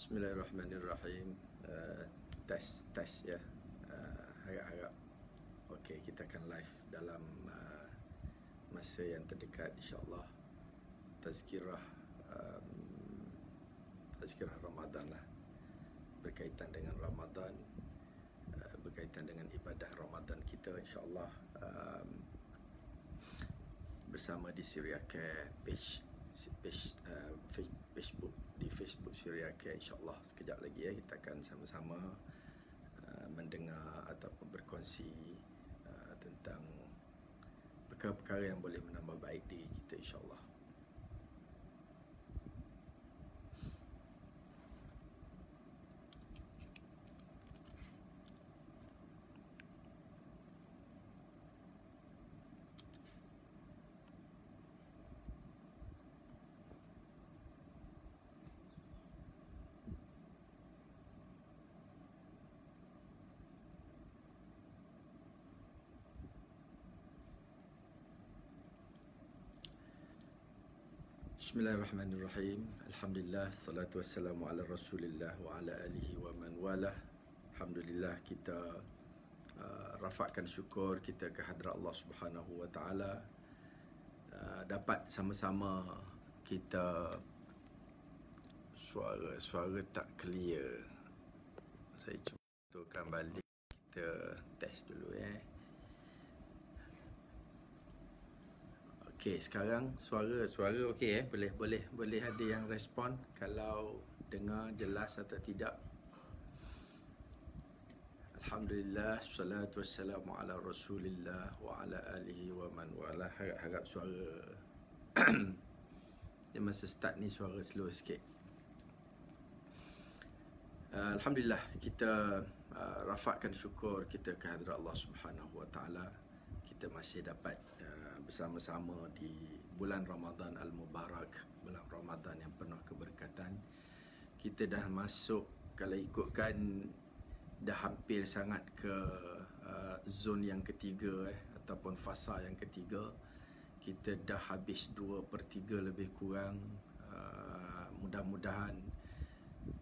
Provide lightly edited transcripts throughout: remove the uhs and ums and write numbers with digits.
Bismillahirrahmanirrahim. Tes ya. Harap-harap okey, kita akan live dalam masa yang terdekat, insya-Allah. Tazkirah tazkirah Ramadan lah, berkaitan dengan Ramadan, berkaitan dengan ibadah Ramadan kita, insya-Allah, bersama di Syria Care Facebook, di Facebook Syria Care, insya-Allah. Sekejap lagi ya, kita akan sama-sama mendengar ataupun berkongsi tentang perkara-perkara yang boleh menambah baik diri kita, insya-Allah. Bismillahirrahmanirrahim. Alhamdulillah, salatu wassalamu ala Rasulillah wa ala alihi wa man walah. Alhamdulillah, kita rafakkan syukur kita ke hadrat Allah Subhanahu wa taala, dapat sama-sama kita. Suara tak clear. Saya cuba betulkan balik, kita test dulu ya. Okey, sekarang suara okey boleh ada yang respon kalau dengar jelas atau tidak. Alhamdulillah, salatu wassalamu ala Rasulillah wa ala alihi wa man walah. Harap suara dia masa start ni suara slow sikit. Alhamdulillah, kita rafakkan syukur kita ke hadrat Allah Subhanahu wa taala. Kita masih dapat bersama-sama di bulan Ramadan Al-Mubarak, bulan Ramadan yang penuh keberkatan. Kita dah masuk, kalau ikutkan, dah hampir sangat ke zon yang ketiga ataupun fasa yang ketiga. Kita dah habis 2/3 lebih kurang. Mudah-mudahan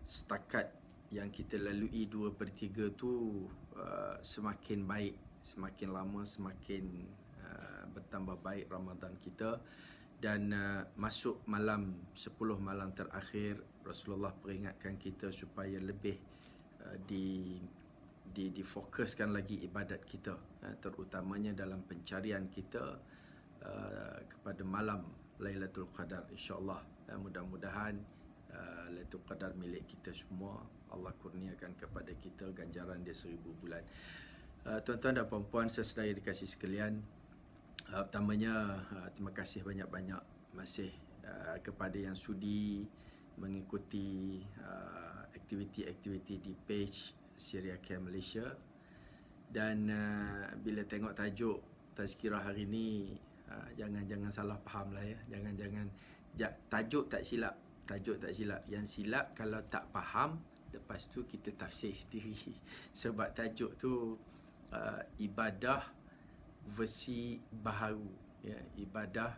setakat yang kita lalui 2/3 tu semakin baik, semakin lama semakin bertambah baik Ramadan kita. Dan masuk malam 10 malam terakhir, Rasulullah peringatkan kita supaya lebih difokuskan lagi ibadat kita, terutamanya dalam pencarian kita kepada malam Lailatul Qadar, insya-Allah. Mudah-mudahan Lailatul Qadar milik kita semua. Allah kurniakan kepada kita ganjaran dia 1000 bulan. Tuan-tuan dan puan-puan, saudara dikasih sekalian, pertamanya terima kasih banyak-banyak masih kepada yang sudi mengikuti aktiviti-aktiviti di page Syria Care Malaysia. Dan bila tengok tajuk tazkirah hari ni, jangan salah faham lah ya. Jangan tajuk tak silap. Yang silap kalau tak faham, lepas tu kita tafsir sendiri. Sebab tajuk tu ibadah versi baharu ya, ibadah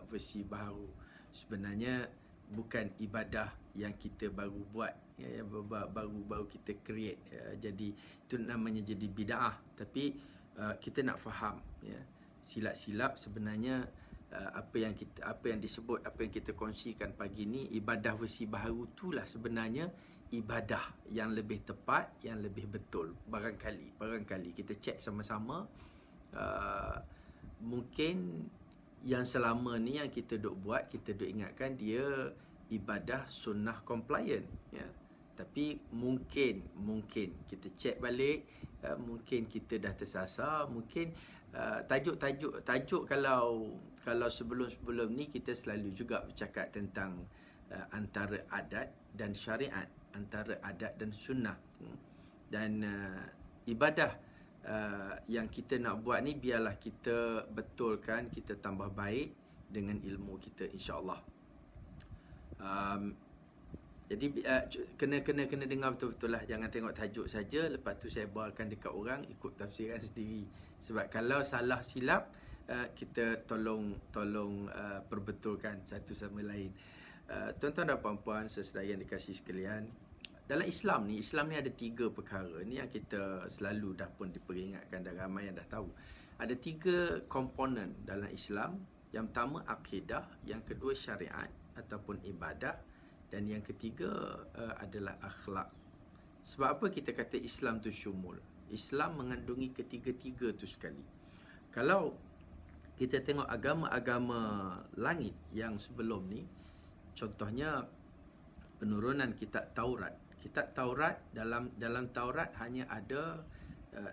versi baharu. Sebenarnya bukan ibadah yang kita baru buat ya, baru kita create ya. Jadi itu namanya jadi bid'ah. Tapi kita nak faham ya, silap-silap sebenarnya apa yang disebut, apa yang kita kongsikan pagi ni, ibadah versi baharu itulah sebenarnya ibadah yang lebih tepat, yang lebih betul. Barangkali kita cek sama-sama. Mungkin yang selama ni yang kita duk buat, kita duk ingatkan dia ibadah sunnah compliant ya. Tapi mungkin kita cek balik, mungkin kita dah tersasar. Mungkin tajuk kalau sebelum ni kita selalu juga bercakap tentang antara adat dan syariat, antara adat dan sunnah. Dan ibadah yang kita nak buat ni, biarlah kita betulkan, kita tambah baik dengan ilmu kita, insya-Allah. Jadi kena dengar betul-betul lah. Jangan tengok tajuk saja, lepas tu saya bawakan dekat orang, ikut tafsiran sendiri. Sebab kalau salah silap, kita tolong perbetulkan satu sama lain. Tuan-tuan dan puan-puan, saudara yang dikasihi sekalian, Dalam Islam ni ada 3 perkara. Ni yang kita selalu dah pun diperingatkan dan ramai yang dah tahu. Ada 3 komponen dalam Islam. Yang pertama akidah, yang kedua syariat ataupun ibadah, dan yang ketiga adalah akhlak. Sebab apa kita kata Islam tu syumul? Islam mengandungi ketiga-tiga tu sekali. Kalau kita tengok agama-agama langit yang sebelum ni, contohnya penurunan kitab Taurat. Kitab Taurat, dalam Taurat hanya ada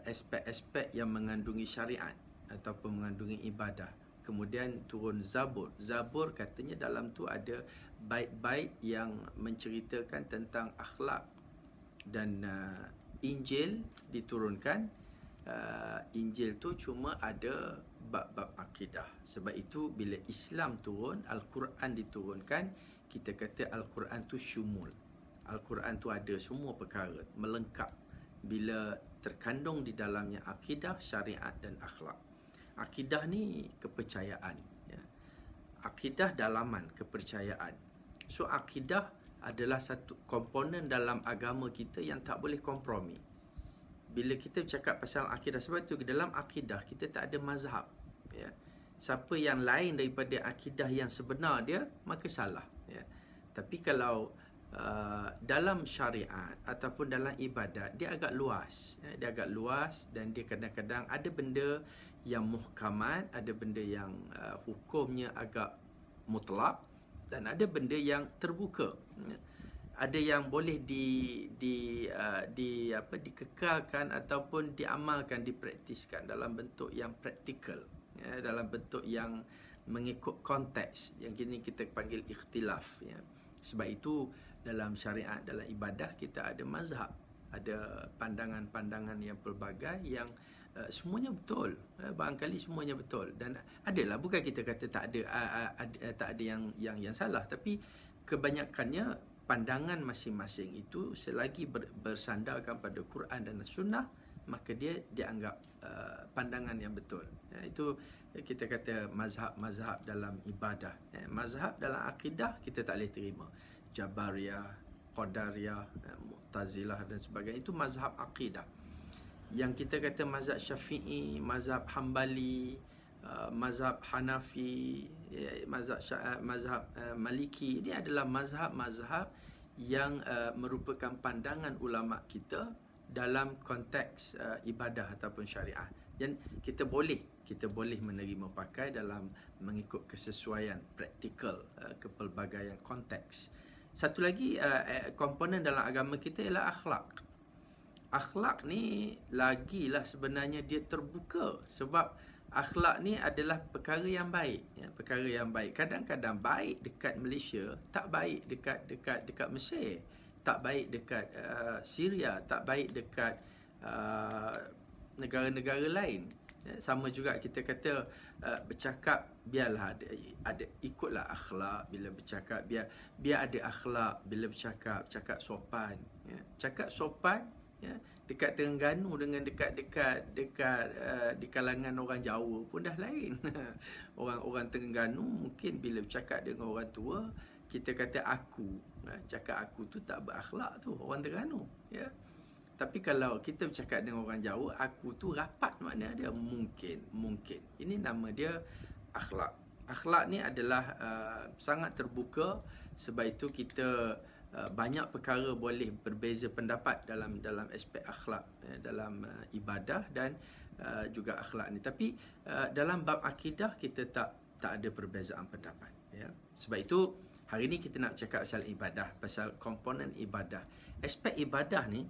aspek-aspek yang mengandungi syariat ataupun mengandungi ibadah. Kemudian turun Zabur. Zabur katanya dalam tu ada bait-bait yang menceritakan tentang akhlak. Dan Injil diturunkan. Injil tu cuma ada bab-bab akidah. Sebab itu bila Islam turun, Al-Quran diturunkan, kita kata Al-Quran tu syumul. Al-Quran tu ada semua perkara, melengkap. Bila terkandung di dalamnya akidah, syariat dan akhlak. Akidah ni kepercayaan, ya. Akidah dalaman kepercayaan. So akidah adalah satu komponen dalam agama kita yang tak boleh kompromi. Bila kita bercakap pasal akidah, sebab tu dalam akidah kita tak ada mazhab, ya. Siapa yang lain daripada akidah yang sebenar dia, maka salah, ya. Tapi kalau dalam syariat ataupun dalam ibadat, dia agak luas, ya. Dia agak luas dan dia kadang-kadang ada benda yang muhkamat, ada benda yang hukumnya agak mutlak, dan ada benda yang terbuka, ya. Ada yang boleh dikekalkan ataupun diamalkan, dipraktiskan dalam bentuk yang praktikal, ya, dalam bentuk yang mengikut konteks yang kini kita panggil ikhtilaf, ya. Sebab itu dalam syariat, dalam ibadah kita ada mazhab, ada pandangan-pandangan yang pelbagai yang semuanya betul, barangkali semuanya betul, dan adalah, bukan kita kata tak ada yang salah, tapi kebanyakannya pandangan masing-masing itu selagi bersandarkan pada Quran dan Sunnah, maka dia dianggap pandangan yang betul. Itu kita kata mazhab dalam ibadah. Mazhab dalam akidah kita tak boleh terima. Jabariyah, Qadariyah, Mu'tazilah dan sebagainya, itu mazhab akidah. Yang kita kata mazhab Syafi'i, mazhab Hambali, mazhab Hanafi, mazhab Maliki, ini adalah mazhab-mazhab yang merupakan pandangan ulama kita dalam konteks ibadah ataupun syariah. Dan kita boleh menerima pakai dalam mengikut kesesuaian praktikal kepelbagaian konteks. Satu lagi komponen dalam agama kita ialah akhlak. Akhlak ni lagilah sebenarnya dia terbuka, sebab akhlak ni adalah perkara yang baik, ya, perkara yang baik. Kadang-kadang baik dekat Malaysia, tak baik dekat Mesir, tak baik dekat Syria, tak baik dekat negara-negara lain. Ya, sama juga kita kata bercakap, biarlah ada ikutlah akhlak bila bercakap, biar ada akhlak bila cakap sopan, ya. Cakap sopan, ya, dekat Terengganu dengan dekat di kalangan orang Jawa pun dah lain. Orang Terengganu mungkin bila bercakap dengan orang tua, kita kata aku, cakap aku tu tak berakhlak tu, orang Terengganu, ya. Tapi kalau kita bercakap dengan orang Jawa, aku tu rapat, makna dia mungkin. Ini nama dia akhlak. Akhlak ni adalah sangat terbuka. Sebab itu kita banyak perkara boleh berbeza pendapat dalam aspek akhlak, dalam ibadah dan juga akhlak ni. Tapi dalam bab akidah kita tak ada perbezaan pendapat, ya. Sebab itu hari ni kita nak cakap pasal ibadah, pasal komponen ibadah. Aspek ibadah ni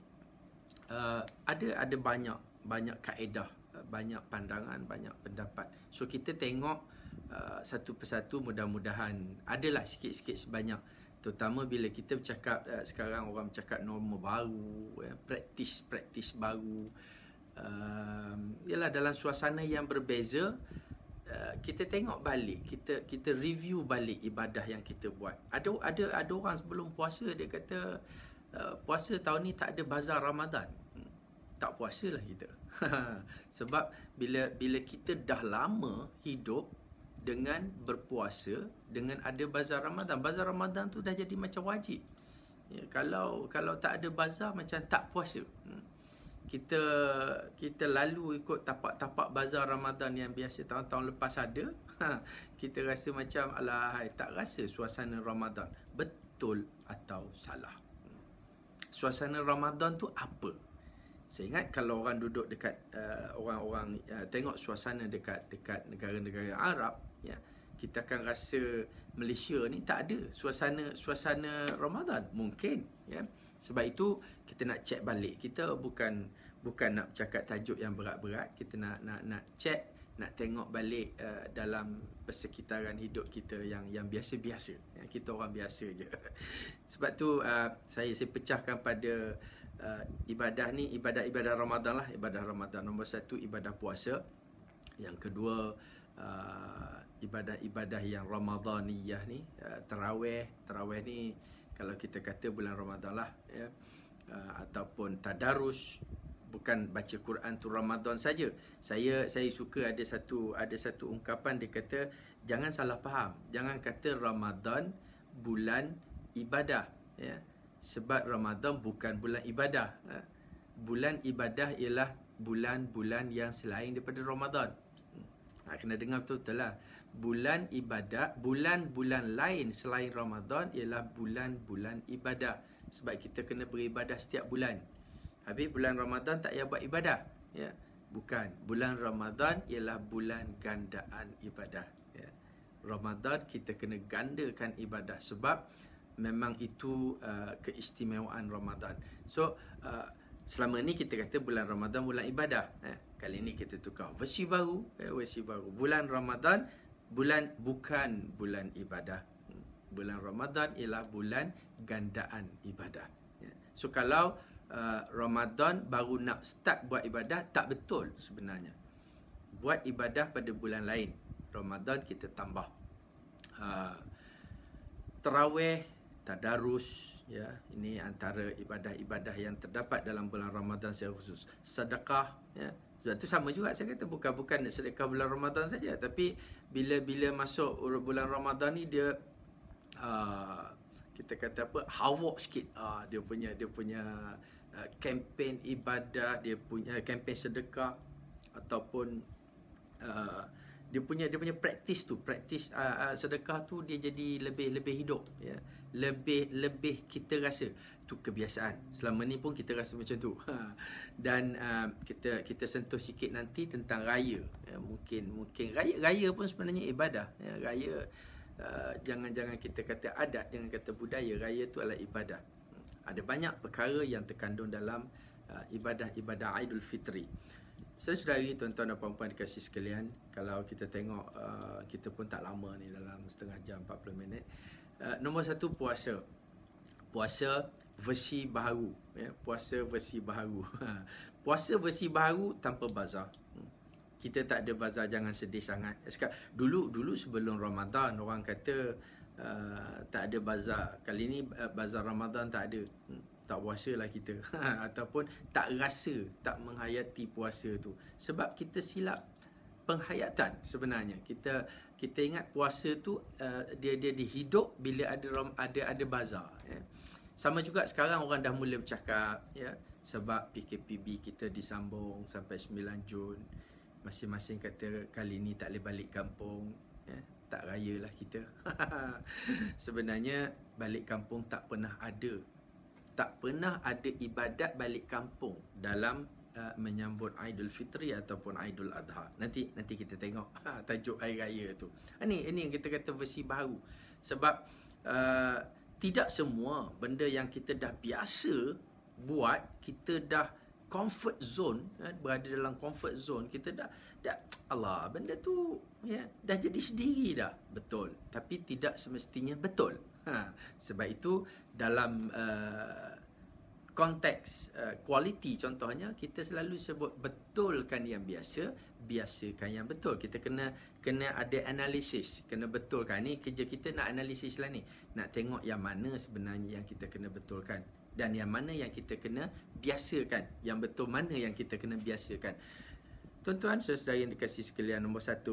ada banyak kaedah, banyak pandangan, banyak pendapat. So kita tengok satu persatu, mudah-mudahan adalah sikit-sikit sebanyak. Terutama bila kita bercakap sekarang orang bercakap norma baru, ya, praktis baru. Ialah dalam suasana yang berbeza, kita tengok balik, kita review balik ibadah yang kita buat. Ada orang sebelum puasa dia kata puasa tahun ni tak ada bazar Ramadan. Tak puasalah kita. Sebab bila kita dah lama hidup dengan berpuasa, dengan ada bazar Ramadan. Bazar Ramadan tu dah jadi macam wajib. Ya, kalau tak ada bazar macam tak puasa. Kita lalu ikut tapak-tapak bazar Ramadan yang biasa tahun-tahun lepas ada. Kita rasa macam alah, tak rasa suasana Ramadan. Betul atau salah? Suasana Ramadan tu apa? Saya ingat kalau orang duduk dekat orang-orang tengok suasana dekat negara-negara Arab, ya, kita akan rasa Malaysia ni tak ada suasana Ramadan. Mungkin, ya. Sebab itu kita nak check balik. Kita bukan nak cakap tajuk yang berat-berat. Kita nak check, nak tengok balik dalam persekitaran hidup kita yang biasa-biasa. Ya, kita orang biasa je. Sebab tu saya pecahkan pada ibadah ni, ibadah Ramadan lah. Ibadah Ramadan nombor 1 ibadah puasa. Yang kedua ibadah-ibadah yang Ramadaniyah ni, tarawih ni kalau kita kata bulan Ramadan lah, ya. Ataupun tadarus, bukan baca Quran tu Ramadan saja. Saya suka ada satu ungkapan, dia kata jangan salah faham. Jangan kata Ramadan bulan ibadah, ya. Sebab Ramadan bukan bulan ibadah. Bulan ibadah ialah bulan-bulan yang selain daripada Ramadan. Kena dengar betul-betul lah. Bulan ibadah, bulan-bulan lain selain Ramadan ialah bulan-bulan ibadah. Sebab kita kena beribadah setiap bulan. Habis bulan Ramadan tak payah buat ibadah, ya. Bukan. Bulan Ramadan ialah bulan gandaan ibadah, ya. Ramadan kita kena gandakan ibadah sebab memang itu keistimewaan Ramadan. So selama ni kita kata bulan Ramadan bulan ibadah. Kali ni kita tukar versi baru, Bulan Ramadan bukan bulan ibadah. Bulan Ramadan ialah bulan gandaan ibadah. So kalau Ramadan baru nak start buat ibadah, tak betul sebenarnya. Buat ibadah pada bulan lain. Ramadan kita tambah tarawih, tadarus, ya. Ini antara ibadah-ibadah yang terdapat dalam bulan Ramadan secara khusus. Sedekah, ya. Sebab tu sama juga saya kata, bukan sedekah bulan Ramadan saja, tapi bila masuk bulan Ramadan ni dia kita kata apa, hawak sikit. Dia punya kempen ibadah, dia punya kempen sedekah, ataupun dia punya praktis sedekah tu dia jadi lebih hidup, ya. Lebih kita rasa tu kebiasaan. Selama ni pun kita rasa macam tu. Dan kita sentuh sikit nanti tentang raya, ya. Mungkin raya pun sebenarnya ibadah, ya. Raya jangan kita kata adat, jangan kata budaya. Raya tu adalah ibadah. Ada banyak perkara yang terkandung dalam ibadah Aidul Fitri. Saudara-saudari, tuan-tuan dan puan-puan dikasihi sekalian, kalau kita tengok, kita pun tak lama ni, dalam setengah jam 40 minit. Nombor 1, puasa. Puasa versi baharu, ya. Puasa versi baharu. Puasa versi baharu tanpa bazar. Kita tak ada bazar, jangan sedih sangat. Dulu sebelum Ramadan orang kata tak ada bazar. Kali ni bazar Ramadan tak ada. Tak puasa lah kita. Ataupun tak rasa, tak menghayati puasa tu. Sebab kita silap penghayatan sebenarnya. Kita ingat puasa tu dia dihidup bila ada bazar, ya. Sama juga sekarang orang dah mula bercakap, ya, sebab PKPB kita disambung sampai 9 Jun. Masing-masing kata kali ni tak boleh balik kampung, ya. Tak raya lah kita. Sebenarnya balik kampung tak pernah ada ibadat balik kampung dalam menyambut Aidul Fitri ataupun Aidul Adha. Nanti kita tengok tajuk hari raya tu. Ini yang kita kata versi baru. Sebab tidak semua benda yang kita dah biasa buat, kita dah comfort zone, berada dalam comfort zone, kita dah Allah, benda tu, ya, dah jadi sendiri dah. Betul, tapi tidak semestinya betul. Sebab itu dalam konteks kualiti, contohnya kita selalu sebut betulkan yang biasa, biasakan yang betul. Kita kena ada analisis, kena betulkan. Ni kerja kita nak analisis lah ni, nak tengok yang mana sebenarnya yang kita kena betulkan dan yang mana yang kita kena biasakan, yang betul mana yang kita kena biasakan. Tuan-tuan, saudara yang dikasihi sekalian, nombor 1,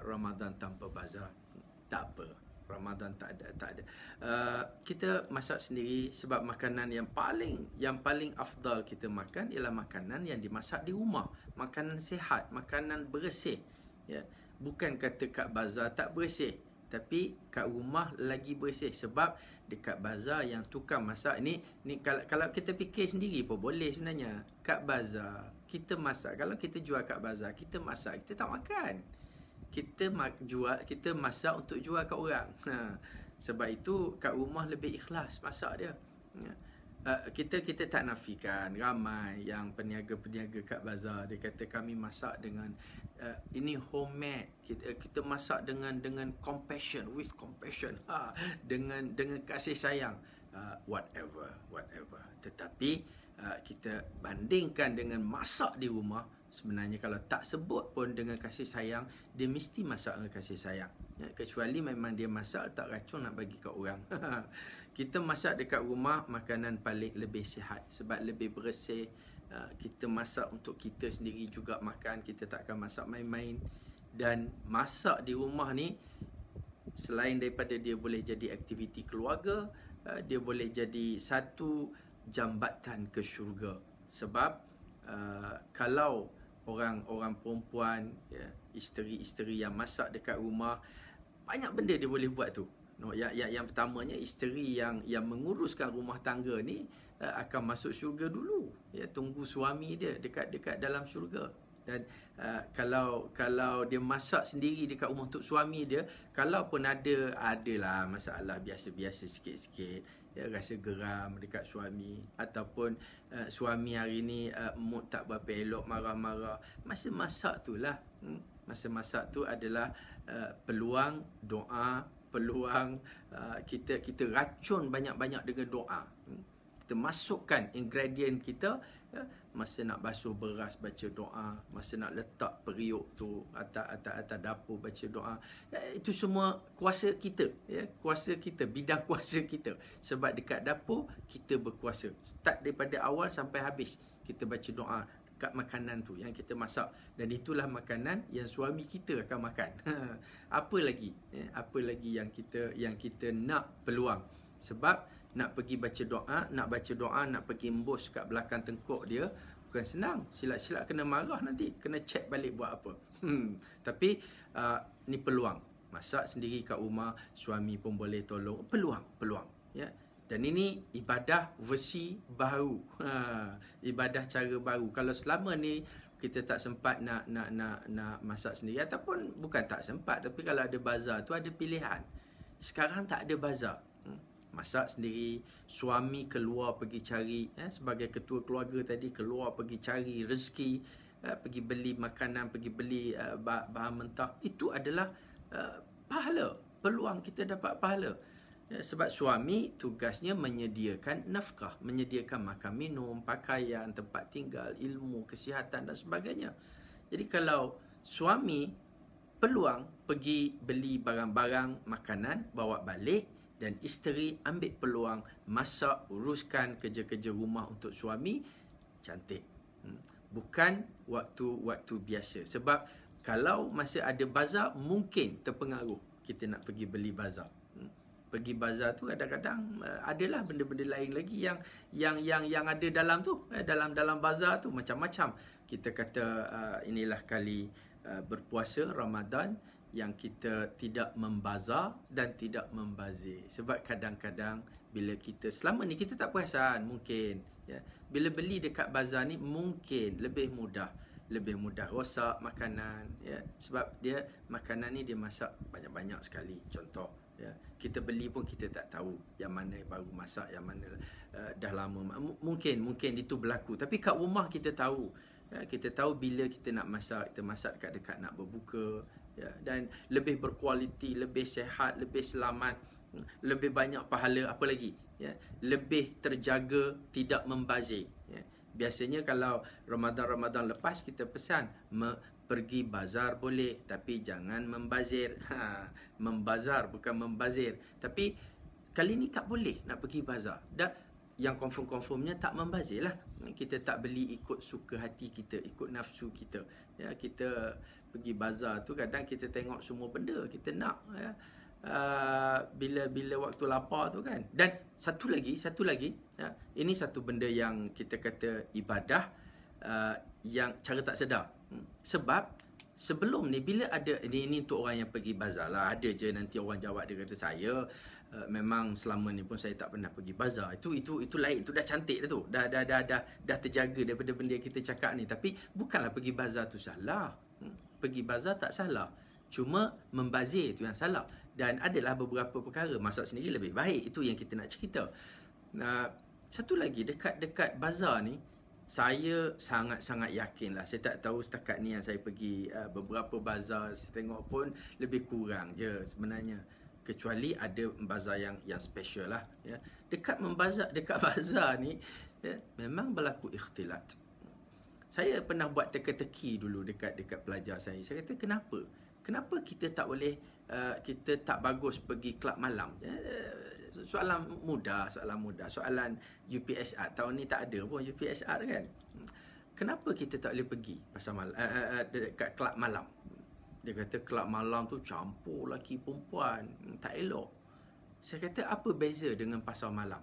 Ramadan tanpa bazar. Tak apa. Ramadan tak ada. Kita masak sendiri sebab makanan yang paling afdal kita makan ialah makanan yang dimasak di rumah, makanan sihat, makanan bersih. Ya, bukan kata kat bazar tak bersih, tapi kat rumah lagi bersih. Sebab dekat bazar yang tukang masak ni kalau kita fikir sendiri pun boleh sebenarnya. Kat bazar kita masak, kalau kita jual kat bazar, kita masak, kita tak makan. Kita masak untuk jual kat orang. Sebab itu kat rumah lebih ikhlas masak dia. Kita tak nafikan ramai yang peniaga-peniaga kat bazar dia kata kami masak dengan ini homemade, kita masak dengan compassion, with compassion, dengan kasih sayang, whatever. Tetapi kita bandingkan dengan masak di rumah, sebenarnya kalau tak sebut pun dengan kasih sayang, dia mesti masak dengan kasih sayang. Kecuali memang dia masak tak racun nak bagi kat orang. Kita masak dekat rumah, makanan paling lebih sihat sebab lebih bersih. Kita masak untuk kita sendiri juga makan, kita tak akan masak main-main. Dan masak di rumah ni, selain daripada dia boleh jadi aktiviti keluarga, dia boleh jadi satu jambatan ke syurga. Sebab kalau orang perempuan, isteri-isteri yang masak dekat rumah, banyak benda dia boleh buat tu. Yang pertamanya, isteri yang menguruskan rumah tangga ni akan masuk syurga dulu. Tunggu suami dia dekat dalam syurga. Dan kalau dia masak sendiri dekat rumah untuk suami dia, kalau pun adalah masalah biasa-biasa sikit-sikit, rasa geram dekat suami, ataupun suami hari ni mood tak berapa elok, marah-marah, masa masak tu lah. Masa masak tu adalah peluang doa, peluang kita racun banyak-banyak dengan doa. Kita masukkan ingredient kita, masa nak basuh beras baca doa, masa nak letak periuk tu atas dapur baca doa. Itu semua kuasa kita, kuasa kita, bidang kuasa kita. Sebab dekat dapur kita berkuasa. Start daripada awal sampai habis kita baca doa kat makanan tu yang kita masak, dan itulah makanan yang suami kita akan makan. Apa lagi yang kita nak peluang. Sebab nak pergi baca doa, nak pergi embus kat belakang tengkuk dia bukan senang. Silap-silap kena marah nanti, kena check balik buat apa. Tapi ni peluang. Masak sendiri kat rumah, suami pun boleh tolong. Peluang, ya. Dan ini ibadah versi baru. Ibadah cara baru. Kalau selama ni kita tak sempat nak masak sendiri, ataupun bukan tak sempat, tapi kalau ada bazar tu ada pilihan. Sekarang tak ada bazar. Masak sendiri, suami keluar pergi cari, sebagai ketua keluarga tadi, keluar pergi cari rezeki, pergi beli makanan, pergi beli bahan mentah. Itu adalah pahala, peluang kita dapat pahala. Sebab suami tugasnya menyediakan nafkah, menyediakan makan minum, pakaian, tempat tinggal, ilmu, kesihatan dan sebagainya. Jadi kalau suami peluang pergi beli barang-barang makanan, bawa balik, dan isteri ambil peluang masak, uruskan kerja-kerja rumah untuk suami, cantik. Bukan waktu biasa. Sebab kalau masa ada bazar, mungkin terpengaruh kita nak pergi beli bazar. Pergi bazar tu kadang-kadang adalah benda-benda lain lagi yang ada dalam tu. Dalam bazar tu macam-macam. Kita kata inilah kali berpuasa Ramadan yang kita tidak membazar dan tidak membazir. Sebab kadang-kadang bila kita, selama ni kita tak perasan mungkin, bila beli dekat bazar ni mungkin lebih mudah rosak makanan, sebab dia makanan ni dia masak banyak-banyak sekali. Contoh, kita beli pun kita tak tahu yang mana baru masak, yang mana dah lama. Mungkin itu berlaku. Tapi kat rumah kita tahu. Kita tahu bila kita nak masak, kita masak dekat nak berbuka, dan lebih berkualiti, lebih sihat, lebih selamat, lebih banyak pahala. Apa lagi? Lebih terjaga, tidak membazir. Biasanya kalau Ramadan lepas kita pesan pergi bazar boleh, tapi jangan membazir. Membazar bukan membazir. Tapi kali ni tak boleh nak pergi bazar. Dan yang confirmnya tak membazir lah. Kita tak beli ikut suka hati kita, ikut nafsu kita. Kita pergi bazar tu kadang kita tengok semua benda kita nak. bila waktu lapar tu kan. Dan satu lagi, ini satu benda yang kita kata ibadah yang cara tak sedar. Sebab sebelum ni bila ada ini untuk orang yang pergi bazar lah, ada je nanti orang jawab, dia kata saya memang selama ni pun saya tak pernah pergi bazar. Itu lain, itu dah cantik dah tu. Dah terjaga daripada benda yang kita cakap ni. Tapi bukanlah pergi bazar tu salah. Pergi bazar tak salah. Cuma membazir tu yang salah. Dan adalah beberapa perkara masak sendiri lebih baik. Itu yang kita nak cerita. Satu lagi dekat bazar ni, saya sangat-sangat yakin lah. Saya tak tahu setakat ni yang saya pergi beberapa bazar, saya tengok pun lebih kurang je sebenarnya. Kecuali ada bazar yang special lah. Ya. Dekat bazar ni, ya, memang berlaku ikhtilat. Saya pernah buat teka-teki dulu dekat pelajar saya. Saya kata kenapa kita tak boleh, kita tak bagus pergi kelab malam? Soalan mudah. Soalan UPSR. Tahun ni tak ada pun UPSR kan. Kenapa kita tak boleh pergi pasal dekat kelab malam? Dia kata kelab malam tu campur lelaki perempuan, tak elok. Saya kata apa beza dengan pasar malam?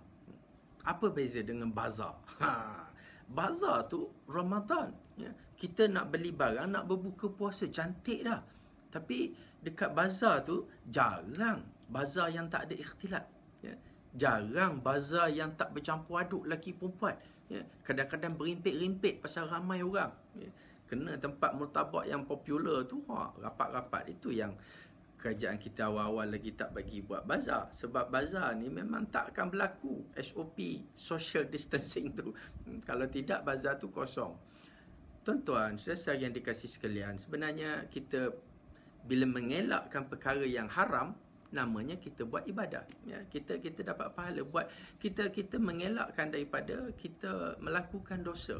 Apa beza dengan bazar? Bazar tu Ramadan, ya. Kita nak beli barang, nak berbuka puasa, cantik dah. Tapi dekat bazar tu jarang bazar yang tak ada ikhtilat, ya. Jarang bazar yang tak bercampur aduk lelaki perempuan, ya. Kadang-kadang berimpit-rimpit pasal ramai orang, ya. Kena tempat murtabak yang popular tu, rapat-rapat. Itu yang kerajaan kita awal-awal lagi tak bagi buat bazar. Sebab bazar ni memang tak akan berlaku SOP, social distancing tu. Kalau tidak, bazar tu kosong. Tuan-tuan, saudara yang dikasih sekalian, sebenarnya kita bila mengelakkan perkara yang haram, namanya kita buat ibadah, ya. Kita dapat pahala buat, kita mengelakkan daripada kita melakukan dosa.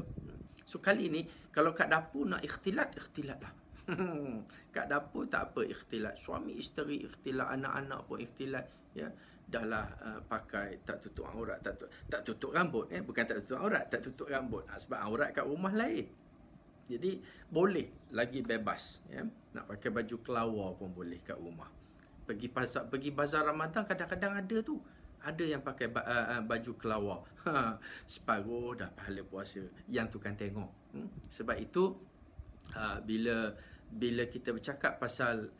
So kali ni kalau kat dapur nak ikhtilat lah. Kat dapur tak apa ikhtilat, suami isteri ikhtilat, anak-anak pun ikhtilat, ya. Dahlah pakai tak tutup aurat, tak tutup rambut, bukan tak tutup aurat, tak tutup rambut. Sebab aurat kat rumah lain. Jadi boleh lagi bebas, ya. Nak pakai baju kelawar pun boleh kat rumah. Pergi bazar Ramadan kadang-kadang ada tu. Ada yang pakai baju kelawar. Separuh dah pahala puasa. Yang tu kan tengok. Sebab itu bila kita bercakap pasal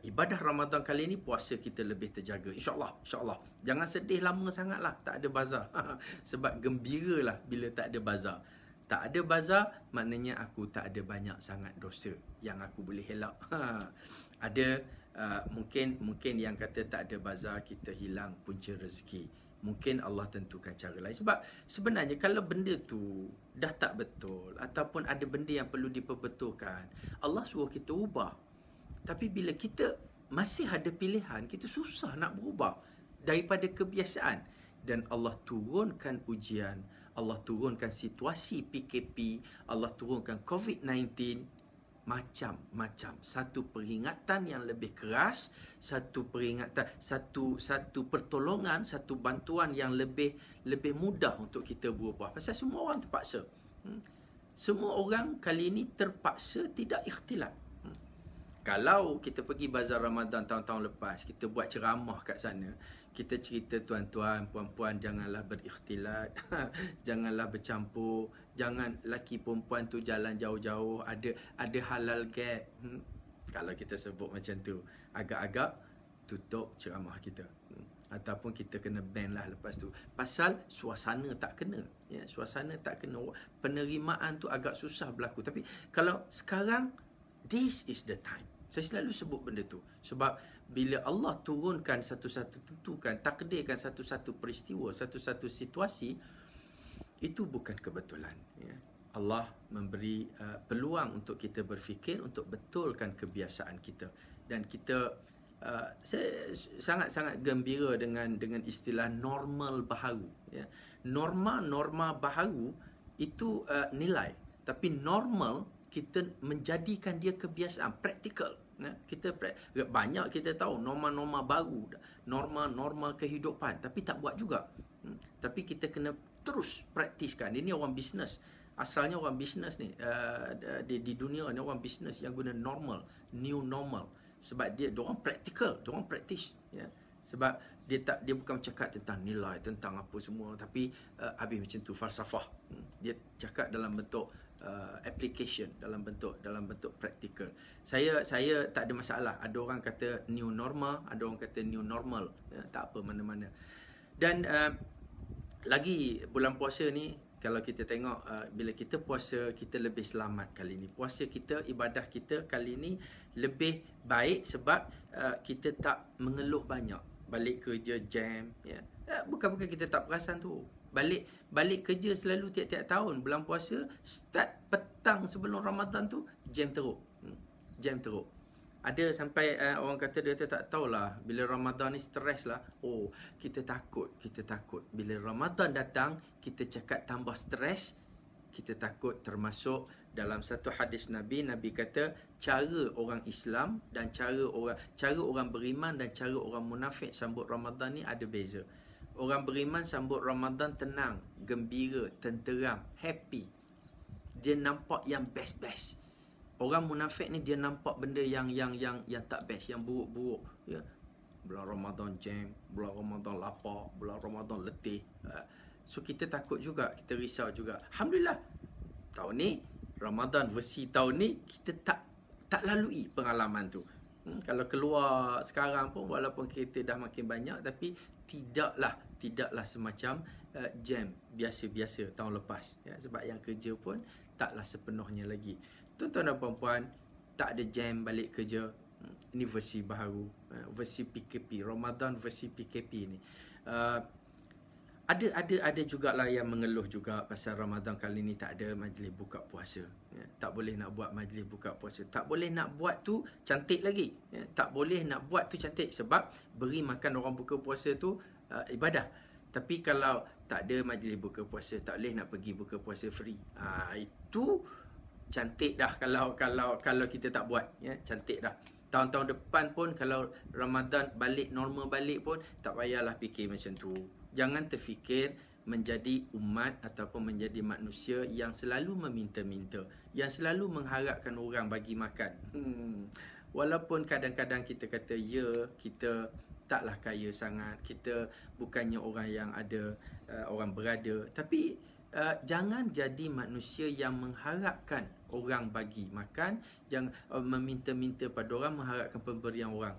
ibadah Ramadan kali ni, puasa kita lebih terjaga. InsyaAllah. Jangan sedih lama sangatlah tak ada bazar. Sebab gembiralah bila tak ada bazar. Tak ada bazar maknanya aku tak ada banyak sangat dosa yang aku boleh elak. Ada mungkin yang kata tak ada bazar, kita hilang punca rezeki. Mungkin Allah tentukan cara lain. Sebab sebenarnya kalau benda tu dah tak betul, ataupun ada benda yang perlu diperbetulkan, Allah suruh kita ubah. Tapi bila kita masih ada pilihan, kita susah nak berubah daripada kebiasaan. Dan Allah turunkan ujian, Allah turunkan situasi PKP, Allah turunkan COVID-19, macam-macam. Satu peringatan yang lebih keras, satu peringatan, satu pertolongan, satu bantuan yang lebih mudah untuk kita berubah. Pasal semua orang terpaksa. Semua orang kali ini terpaksa tidak ikhtilat. Kalau kita pergi bazar Ramadan tahun-tahun lepas, kita buat ceramah kat sana, kita cerita tuan-tuan, puan-puan, janganlah berikhtilat, janganlah bercampur, jangan laki perempuan tu jalan jauh-jauh, ada halal gap. Kalau kita sebut macam tu, agak-agak tutup ceramah kita. Ataupun kita kena ban lah lepas tu. Pasal suasana tak kena. Ya, suasana tak kena. Penerimaan tu agak susah berlaku. Tapi kalau sekarang, this is the time. Saya selalu sebut benda tu. Sebab bila Allah turunkan satu-satu, tentukan, takdirkan satu-satu peristiwa, satu-satu situasi, itu bukan kebetulan. Ya. Allah memberi peluang untuk kita berfikir, untuk betulkan kebiasaan kita. Dan kita, saya sangat-sangat gembira dengan istilah normal baharu. Ya. Norma baharu itu nilai. Tapi normal, kita menjadikan dia kebiasaan, praktikal. Kita banyak kita tahu norma-norma baru, norma-norma kehidupan, tapi tak buat juga. Tapi kita kena terus praktiskan. Ini orang bisnes. Asalnya orang bisnes ni di dunia ni orang bisnes yang guna normal, new normal. Sebab diorang praktikal, diorang praktis, ya. Sebab dia bukan cakap tentang nilai, tentang apa semua, tapi habis macam tu falsafah. Dia cakap dalam bentuk application, dalam bentuk praktikal. Saya tak ada masalah. Ada orang kata new normal, ada orang kata new normal, ya, tak apa mana-mana. Dan lagi bulan puasa ni, kalau kita tengok bila kita puasa, kita lebih selamat kali ni. Puasa kita, ibadah kita kali ni lebih baik sebab kita tak mengeluh banyak. Balik kerja jam, ya. Bukan kita tak perasan tu. Balik kerja selalu tiap-tiap tahun bulan puasa, start petang sebelum Ramadan tu jam teruk. Jam teruk. Ada sampai orang kata, dia tak tahulah, bila Ramadan ni stres lah. Oh, kita takut. Bila Ramadan datang, kita cakap tambah stres, kita takut. Termasuk dalam satu hadis Nabi kata cara orang Islam dan cara orang beriman dan cara orang munafik sambut Ramadan ni ada beza. Orang beriman sambut Ramadan tenang, gembira, tenteram, happy. Dia nampak yang best-best. Orang munafik ni dia nampak benda yang tak best, yang buruk-buruk, ya. Bulan Ramadan jam, bulan Ramadan lapar, bulan Ramadan letih. So kita takut juga, kita risau juga. Alhamdulillah, tahun ni Ramadan versi tahun ni kita tak lalui pengalaman tu. Kalau keluar sekarang pun, walaupun kereta dah makin banyak, tapi tidaklah semacam jam biasa-biasa tahun lepas, ya. Sebab yang kerja pun taklah sepenuhnya lagi. Tuan-tuan dan puan-puan, tak ada jam balik kerja. Ini versi baru, versi PKP, Ramadan versi PKP ni. Ada jugalah yang mengeluh juga pasal Ramadan kali ni tak ada majlis buka puasa, ya. Tak boleh nak buat majlis buka puasa. Tak boleh nak buat tu cantik lagi, ya. Tak boleh nak buat tu cantik sebab beri makan orang buka puasa tu ibadah. Tapi kalau tak ada majlis buka puasa, tak boleh nak pergi buka puasa free. Itu cantik dah kalau kita tak buat, ya. Cantik dah. Tahun-tahun depan pun kalau Ramadan balik normal balik pun tak payahlah fikir macam tu. Jangan terfikir menjadi umat ataupun menjadi manusia yang selalu meminta-minta, yang selalu mengharapkan orang bagi makan. Walaupun kadang-kadang kita kata, ya, kita taklah kaya sangat, kita bukannya orang yang ada orang berada, tapi jangan jadi manusia yang mengharapkan orang bagi makan, jangan meminta-minta pada orang, mengharapkan pemberian orang.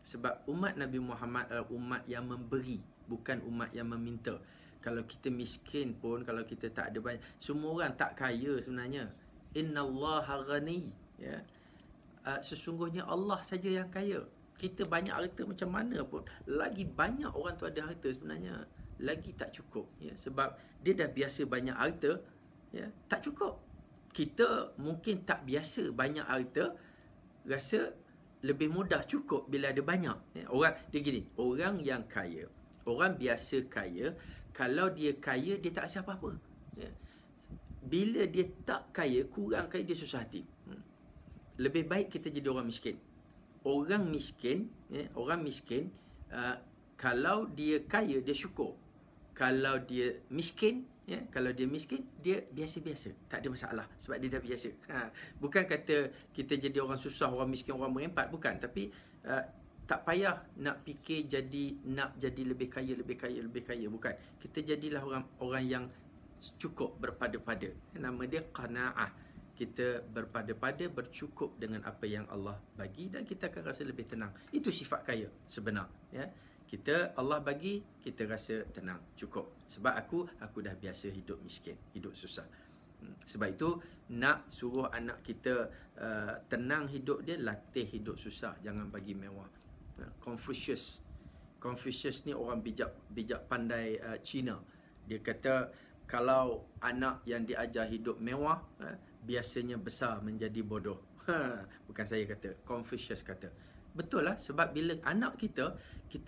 Sebab umat Nabi Muhammad adalah umat yang memberi, bukan umat yang meminta. Kalau kita miskin pun, kalau kita tak ada banyak, semua orang tak kaya sebenarnya. Innallaha ghani, ya. Sesungguhnya Allah saja yang kaya. Kita banyak harta macam mana pun, lagi banyak orang tu ada harta sebenarnya, lagi tak cukup, ya. Sebab dia dah biasa banyak harta, ya, tak cukup. Kita mungkin tak biasa banyak harta, rasa lebih mudah cukup bila ada banyak, ya. Dia gini, orang yang kaya, orang biasa kaya, kalau dia kaya dia tak rasa apa-apa, ya. Bila dia tak kaya, kurang kaya, dia susah hati. Lebih baik kita jadi orang miskin. Orang miskin, ya, orang miskin, kalau dia kaya dia syukur. Kalau dia miskin, ya, kalau dia miskin, dia biasa-biasa, tak ada masalah sebab dia dah biasa. Bukan kata kita jadi orang susah, orang miskin, orang merempat, bukan. Tapi tak payah nak fikir nak jadi lebih kaya, bukan. Kita jadilah orang yang cukup, berpada-pada. Nama dia qanaah. Kita berpada-pada, bercukup dengan apa yang Allah bagi, dan kita akan rasa lebih tenang. Itu sifat kaya sebenar, ya. Kita, Allah bagi, kita rasa tenang, cukup. Sebab aku dah biasa hidup miskin, hidup susah. Sebab itu nak suruh anak kita tenang hidup dia, latih hidup susah, jangan bagi mewah. Confucius ni orang bijak pandai Cina. Dia kata kalau anak yang diajar hidup mewah, biasanya besar menjadi bodoh. Bukan saya kata, Confucius kata. Betul lah, sebab bila anak kita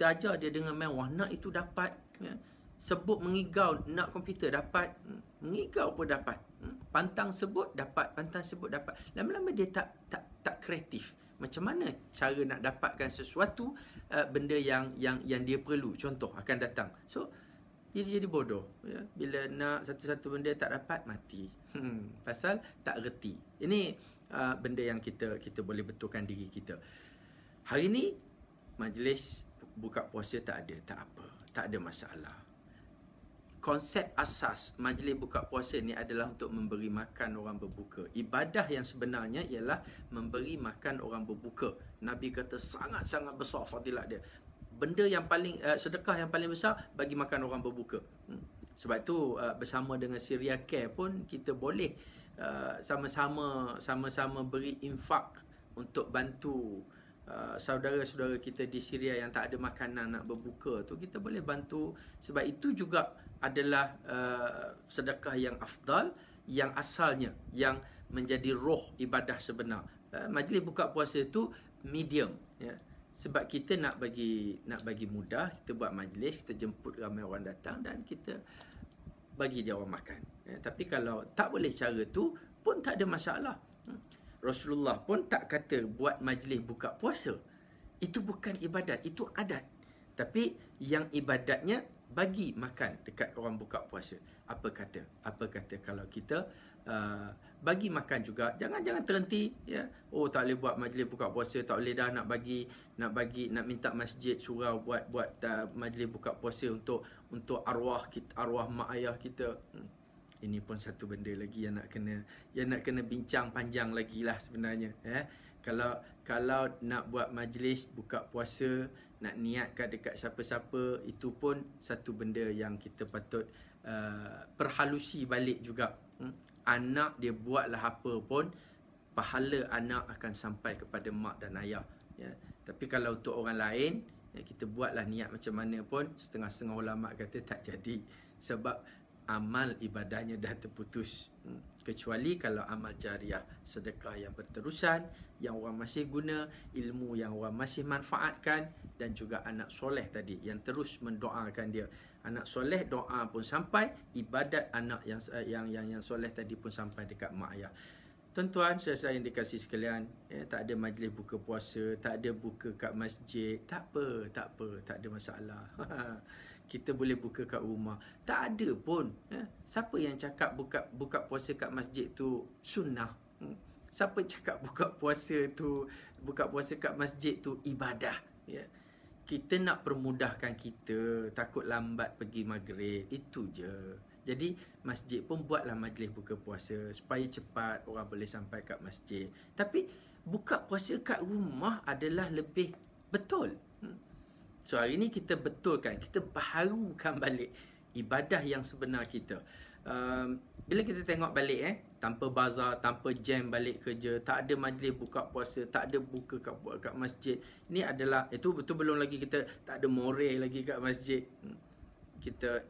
ajar dia dengan mewah, nak itu dapat, ya. Sebut mengigau, nak komputer dapat, mengigau pun dapat. Pantang sebut dapat, lama-lama dia tak kreatif. Macam mana cara nak dapatkan sesuatu, benda yang dia perlu, contoh akan datang. So jadi bodoh, ya. Bila nak satu-satu benda tak dapat, mati. Pasal tak reti. Ini benda yang kita boleh betulkan diri kita. Hari ni majlis buka puasa tak ada, tak apa, tak ada masalah. Konsep asas majlis buka puasa ni adalah untuk memberi makan orang berbuka. Ibadah yang sebenarnya ialah memberi makan orang berbuka. Nabi kata sangat-sangat besar fadilat dia. Benda yang paling sedekah yang paling besar bagi makan orang berbuka. Sebab tu bersama dengan Syria Care pun kita boleh sama-sama beri infak untuk bantu saudara-saudara kita di Syria yang tak ada makanan nak berbuka tu. Kita boleh bantu, sebab itu juga adalah sedekah yang afdal, yang asalnya, yang menjadi roh ibadah sebenar. Majlis buka puasa tu medium, ya. Sebab kita nak bagi mudah, kita buat majlis, kita jemput ramai orang datang dan kita bagi dia orang makan. Ya, tapi kalau tak boleh cara tu pun tak ada masalah. Rasulullah pun tak kata buat majlis buka puasa. Itu bukan ibadat, itu adat. Tapi yang ibadatnya bagi makan dekat orang buka puasa. Apa kata kalau kita bagi makan juga, jangan terhenti, ya. Oh, tak boleh buat majlis buka puasa, tak boleh dah nak minta masjid surau buat majlis buka puasa untuk arwah kita, arwah mak ayah kita. Ini pun satu benda lagi yang nak kena bincang panjang lagi lah sebenarnya. Kalau nak buat majlis buka puasa, nak niatkan dekat siapa-siapa, itu pun satu benda yang kita patut perhalusi balik juga. Anak dia buatlah apa pun, pahala anak akan sampai kepada mak dan ayah. Ya. Tapi kalau untuk orang lain, kita buatlah niat macam mana pun, setengah-setengah ulama kata tak jadi. Sebab amal ibadahnya dah terputus. Kecuali kalau amal jariah, sedekah yang berterusan, yang orang masih guna, ilmu yang orang masih manfaatkan, dan juga anak soleh tadi yang terus mendoakan dia. Anak soleh doa pun sampai, ibadat anak yang soleh tadi pun sampai dekat mak ayah. Tuan-tuan, saudara yang dikasihi sekalian, tak ada majlis buka puasa, tak ada buka kat masjid, tak apa, tak ada masalah. Kita boleh buka kat rumah. Tak ada pun. Siapa yang cakap buka puasa kat masjid tu sunnah? Siapa cakap buka puasa kat masjid tu ibadah? Ya. Kita nak permudahkan kita, takut lambat pergi maghrib, itu je. Jadi masjid pun buatlah majlis buka puasa supaya cepat orang boleh sampai kat masjid. Tapi buka puasa kat rumah adalah lebih betul. So hari ni kita betulkan, kita baharukan balik ibadah yang sebenar kita. Bila kita tengok balik tanpa bazar, tanpa jam balik kerja, tak ada majlis buka puasa, tak ada buka kat masjid. Ini adalah, itu betul belum lagi kita tak ada moral lagi kat masjid. Kita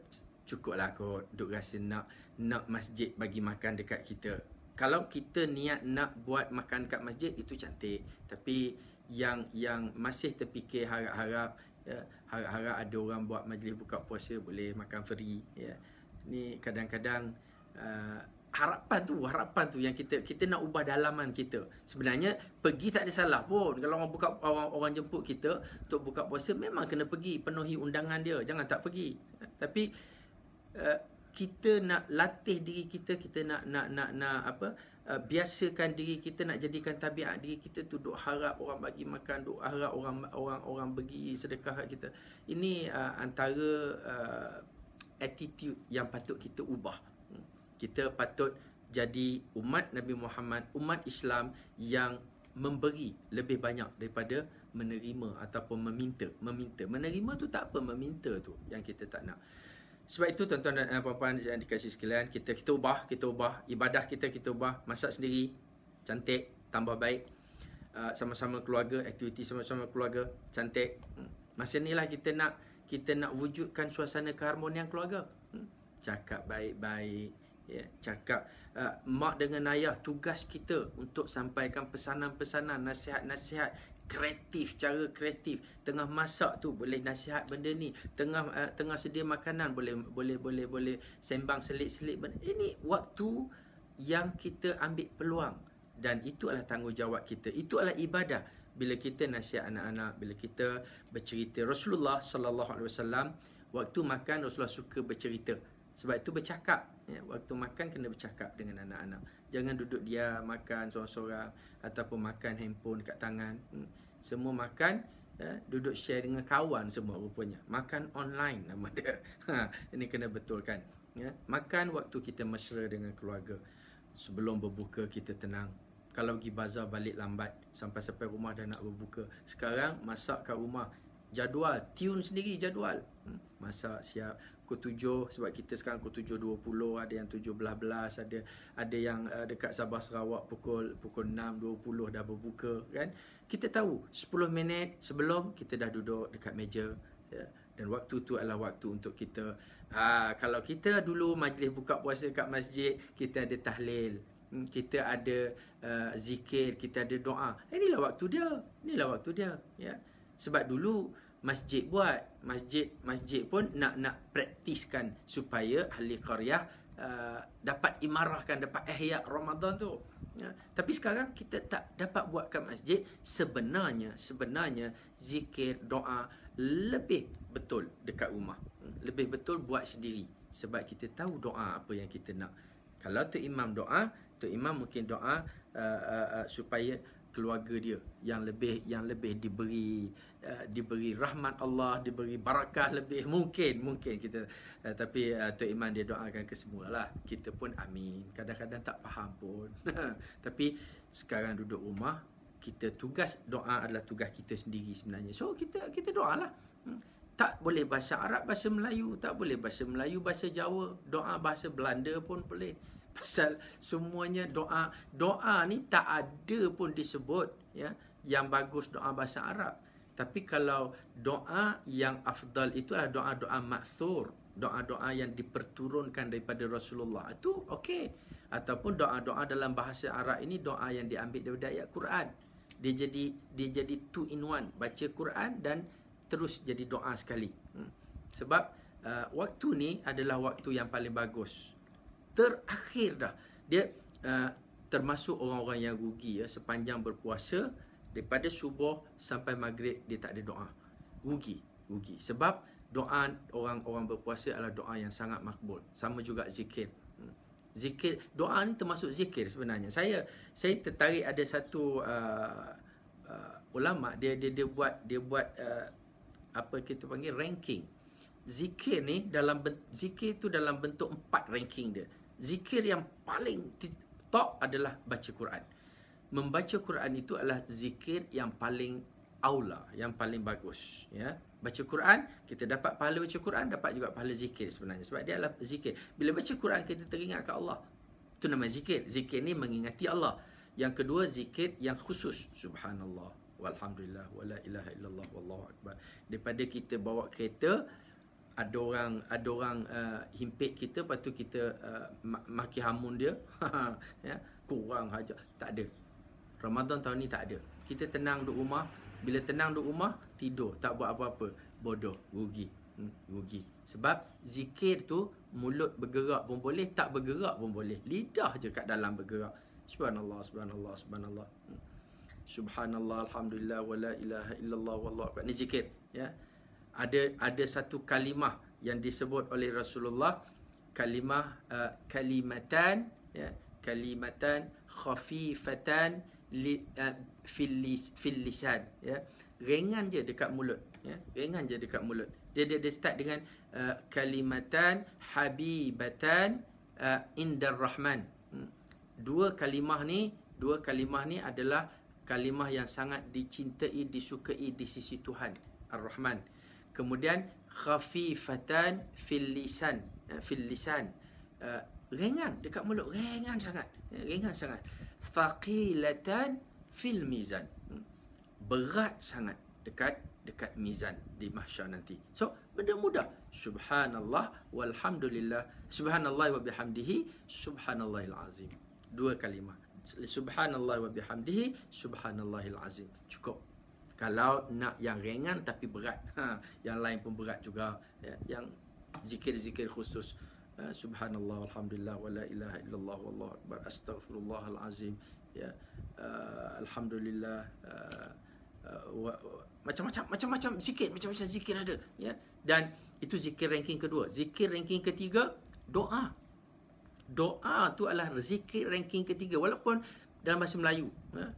cukuplah kot duk rasa nak masjid bagi makan dekat kita. Kalau kita niat nak buat makan kat masjid, itu cantik. Tapi yang masih terfikir harap-harap ada orang buat majlis buka puasa boleh makan free, ya. Ni kadang-kadang harapan tu yang kita nak ubah dalaman kita. Sebenarnya pergi tak ada salah pun. Kalau orang jemput kita untuk buka puasa, memang kena pergi, penuhi undangan dia, jangan tak pergi. Tapi kita nak latih diri kita, kita nak biasakan diri kita, nak jadikan tabiat diri kita tu duk harap orang bagi makan, duk harap orang bagi sedekah kat kita. Ini antara attitude yang patut kita ubah. Kita patut jadi umat Nabi Muhammad, umat Islam yang memberi lebih banyak daripada menerima ataupun meminta. Menerima tu tak apa, meminta tu yang kita tak nak. Sebab itu tuan-tuan dan puan-puan yang dikasihi sekalian, kita ubah ibadah kita ubah, masak sendiri cantik, tambah baik, sama-sama keluarga, aktiviti sama-sama keluarga cantik. Masa inilah kita nak wujudkan suasana keharmonian keluarga. Cakap baik-baik, ya, cakap mak dengan ayah, tugas kita untuk sampaikan pesanan-pesanan, nasihat-nasihat kreatif, cara kreatif. Tengah masak tu boleh nasihat benda ni, tengah sedia makanan boleh sembang selit-selit benda. Ini waktu yang kita ambil peluang, dan itu adalah tanggungjawab kita. Itu adalah ibadah. Bila kita nasihat anak-anak, bila kita bercerita. Rasulullah sallallahu alaihi wasallam waktu makan, Rasulullah suka bercerita. Sebab itu bercakap, ya, waktu makan kena bercakap dengan anak-anak. Jangan duduk diam makan seorang-seorang ataupun makan handphone dekat tangan. Semua makan, duduk share dengan kawan semua rupanya. Makan online nama dia. Ini kena betulkan. Makan waktu kita mesra dengan keluarga. Sebelum berbuka kita tenang. Kalau pergi bazar balik lambat, sampai rumah dah nak berbuka. Sekarang masak kat rumah. Jadual, tune sendiri jadual. Masak siap pukul 7, sebab kita sekarang pukul 7.20, ada yang 7.11, ada yang dekat Sabah Sarawak pukul 6.20 dah berbuka kan. Kita tahu 10 minit sebelum kita dah duduk dekat meja, ya. Dan waktu tu adalah waktu untuk kita, kalau kita dulu majlis buka puasa kat masjid, kita ada tahlil, kita ada zikir, kita ada doa. Inilah waktu dia, ya. Sebab dulu masjid buat, masjid pun nak praktiskan supaya ahli qaryah dapat imarahkan, dapat ihya Ramadan tu, ya. Tapi sekarang kita tak dapat buat kat masjid. Sebenarnya zikir, doa lebih betul dekat rumah, lebih betul buat sendiri, sebab kita tahu doa apa yang kita nak. Kalau Tok Imam doa, Tok Imam mungkin doa supaya keluarga dia yang lebih diberi rahmat Allah, diberi barakah lebih, mungkin kita, tapi Tok Iman dia doakan ke semualah. Kita pun amin, kadang-kadang tak faham pun. Tapi sekarang duduk rumah, kita tugas doa adalah tugas kita sendiri sebenarnya. So kita doalah. Tak boleh bahasa Arab, bahasa Melayu, tak boleh bahasa Melayu, bahasa Jawa, doa bahasa Belanda pun boleh. Pasal semuanya doa ni tak ada pun disebut, ya, yang bagus doa bahasa Arab. Tapi kalau doa yang afdal itu adalah doa-doa maksur, doa-doa yang diperturunkan daripada Rasulullah, itu okey. Ataupun doa-doa dalam bahasa Arab ini doa yang diambil daripada ayat Quran. Dia jadi 2 in 1, baca Quran dan terus jadi doa sekali. Sebab waktu ni adalah waktu yang paling bagus. Terakhir dah. Dia termasuk orang-orang yang rugi, ya, sepanjang berpuasa daripada subuh sampai maghrib dia tak ada doa. Rugi. Sebab doa orang-orang berpuasa adalah doa yang sangat makbul. Sama juga zikir. Zikir, doa ni termasuk zikir sebenarnya. Saya tertarik, ada satu ulama dia buat apa kita panggil ranking. Zikir ni zikir tu dalam bentuk 4 ranking dia. Zikir yang paling top adalah baca Quran. Membaca Quran itu adalah zikir yang paling aula, yang paling bagus, ya. Baca Quran, kita dapat pahala baca Quran, dapat juga pahala zikir sebenarnya, sebab dia adalah zikir. Bila baca Quran kita teringat kat Allah. Itu nama zikir. Zikir ni mengingati Allah. Yang kedua, zikir yang khusus. Subhanallah, walhamdulillah, wala ilaha illallah, wallahu akbar. Daripada kita bawa kereta, ada orang himpit kita, lepas tu kita maki hamun dia, ya, kurang hajat. Tak ada. Ramadan tahun ni tak ada. Kita tenang duduk rumah. Bila tenang duduk rumah, tidur, tak buat apa-apa. Bodoh, rugi. Sebab zikir tu mulut bergerak pun boleh, tak bergerak pun boleh. Lidah je kat dalam bergerak. Subhanallah, subhanallah, subhanallah. Subhanallah, alhamdulillah, wala ilaha illallah, wallahu akbar. Ni zikir, ya. Ada satu kalimah yang disebut oleh Rasulullah, kalimah kalimatan, ya, kalimatan khafifatan fil lisan, ya. Ringan je dekat mulut, ya. Ringan je dekat mulut. Dia start dengan kalimatan habibatan indar rahman. Dua kalimah ni adalah kalimah yang sangat dicintai, disukai di sisi Tuhan Ar-Rahman. Kemudian khafifatan fil lisan, ringan dekat mulut, ringan sangat. Thaqilatan fil mizan, berat sangat dekat mizan di mahsyar nanti. So benda mudah. Subhanallah walhamdulillah, subhanallah wa bihamdihi, subhanallahil azim. 2 kalimah. Subhanallah wa bihamdihi, subhanallahil azim. Cukup. Kalau nak yang ringan tapi berat, yang lain pun berat juga, ya. Yang zikir-zikir khusus, subhanallah walhamdulillah wala ilaha illallah wallahu akbar, astaghfirullahal azim, ya, alhamdulillah, macam-macam zikir, macam-macam zikir ada, ya. Dan itu zikir ranking kedua. Zikir ranking ketiga, doa. Doa tu adalah zikir ranking ketiga, walaupun dalam bahasa Melayu, ya.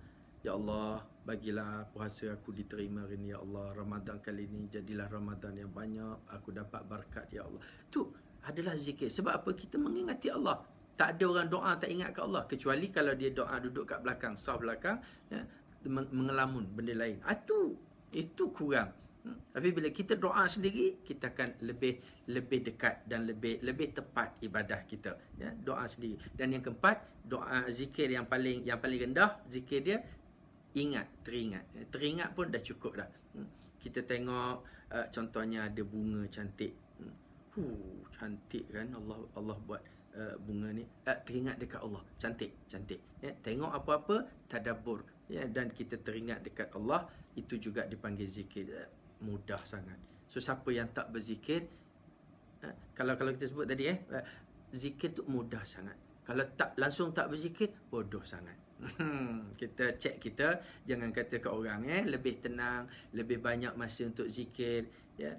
Ya Allah, bagilah puasa aku diterima hari ni ya Allah. Ramadan kali ni jadilah Ramadan yang banyak, aku dapat berkat ya Allah. Tu adalah zikir. Sebab apa? Kita mengingati Allah. Tak ada orang doa tak ingat ke Allah, kecuali kalau dia doa duduk kat belakang, saf belakang, ya, mengelamun benda lain. Itu kurang. Tapi bila kita doa sendiri, kita akan lebih dekat dan lebih tepat ibadah kita, ya, doa sendiri. Dan yang keempat, doa zikir yang paling rendah, zikir dia teringat pun dah cukup dah. Kita tengok contohnya ada bunga cantik. Cantik kan, Allah buat bunga ni, teringat dekat Allah, cantik, ya. Tengok apa-apa tadabbur, ya, dan kita teringat dekat Allah, itu juga dipanggil zikir. Mudah sangat. So siapa yang tak berzikir, kalau kita sebut tadi, zikir tu mudah sangat. Kalau langsung tak berzikir, bodoh sangat. Kita cek kita, jangan kata ke orang, lebih tenang, lebih banyak masa untuk zikir, ya.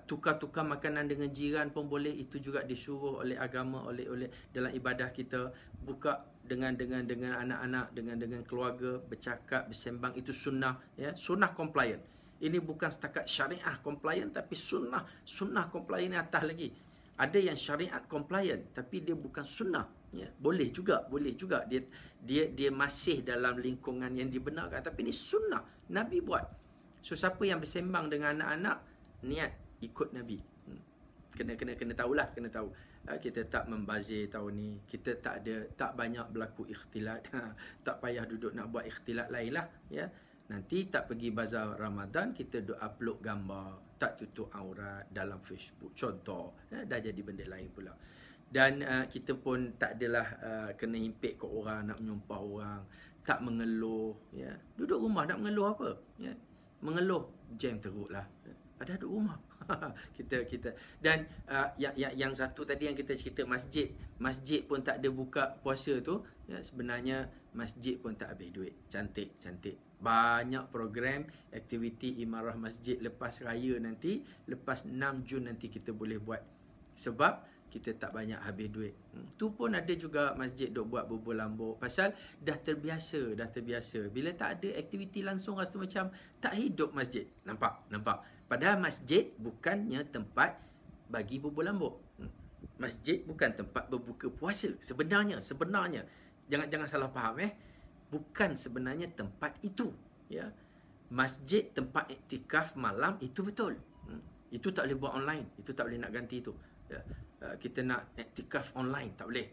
Tukar-tukar makanan dengan jiran pun boleh, itu juga disuruh oleh agama, oleh dalam ibadah kita. Buka dengan anak-anak, dengan keluarga, bercakap, bersembang, itu sunnah, ya, sunnah compliant. Ini bukan setakat syariah compliant, tapi sunnah compliant ni atas lagi. Ada yang syariat compliant tapi dia bukan sunnah, ya. Boleh juga dia masih dalam lingkungan yang dibenarkan, tapi ni sunnah Nabi buat. So siapa yang bersembang dengan anak-anak, niat ikut Nabi. Kena tahulah, kena tahu. Kita tak membazir tahun ni, kita tak banyak berlaku ikhtilat. Tak payah duduk nak buat ikhtilat lain lah, ya. Nanti tak pergi bazar Ramadan, kita duk upload gambar, tak tutup aurat dalam Facebook, contoh, ya, dah jadi benda lain pula. Dan kita pun tak adalah kena himpit ke orang, nak menyumpah orang, tak mengeluh, ya. Duduk rumah nak mengeluh apa, ya? Mengeluh jam teruk lah, padahal duduk rumah. kita dan yang satu tadi yang kita cerita, masjid pun tak ada buka puasa tu, ya, sebenarnya masjid pun tak habis duit. Cantik banyak program aktiviti imarah masjid lepas raya nanti, lepas 6 Jun nanti kita boleh buat, sebab kita tak banyak habis duit. Tu pun ada juga masjid duk buat berbulambuk, pasal dah terbiasa. Bila tak ada aktiviti langsung, rasa macam tak hidup masjid. Nampak. Padahal masjid bukannya tempat bagi berbulambuk. Masjid bukan tempat berbuka puasa sebenarnya. Jangan salah faham, bukan sebenarnya tempat itu, ya. Masjid tempat iktikaf malam itu betul. Itu tak boleh buat online, itu tak boleh nak ganti tu, ya. Kita nak iktikaf online tak boleh.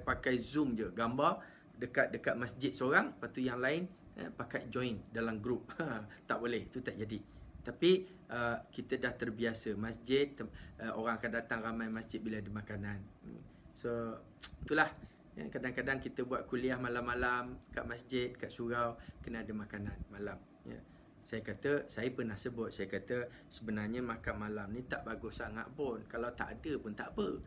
Pakai Zoom je, gambar dekat masjid seorang, lepas tu yang lain pakai join dalam grup. Tak boleh, itu tak jadi. Tapi kita dah terbiasa masjid, orang akan datang ramai masjid bila ada makanan. So itulah. Kadang-kadang kita buat kuliah malam-malam kat masjid, kat surau, kena ada makanan malam, ya. Saya pernah sebut, saya kata sebenarnya makan malam ni tak bagus sangat pun. Kalau tak ada pun tak apa.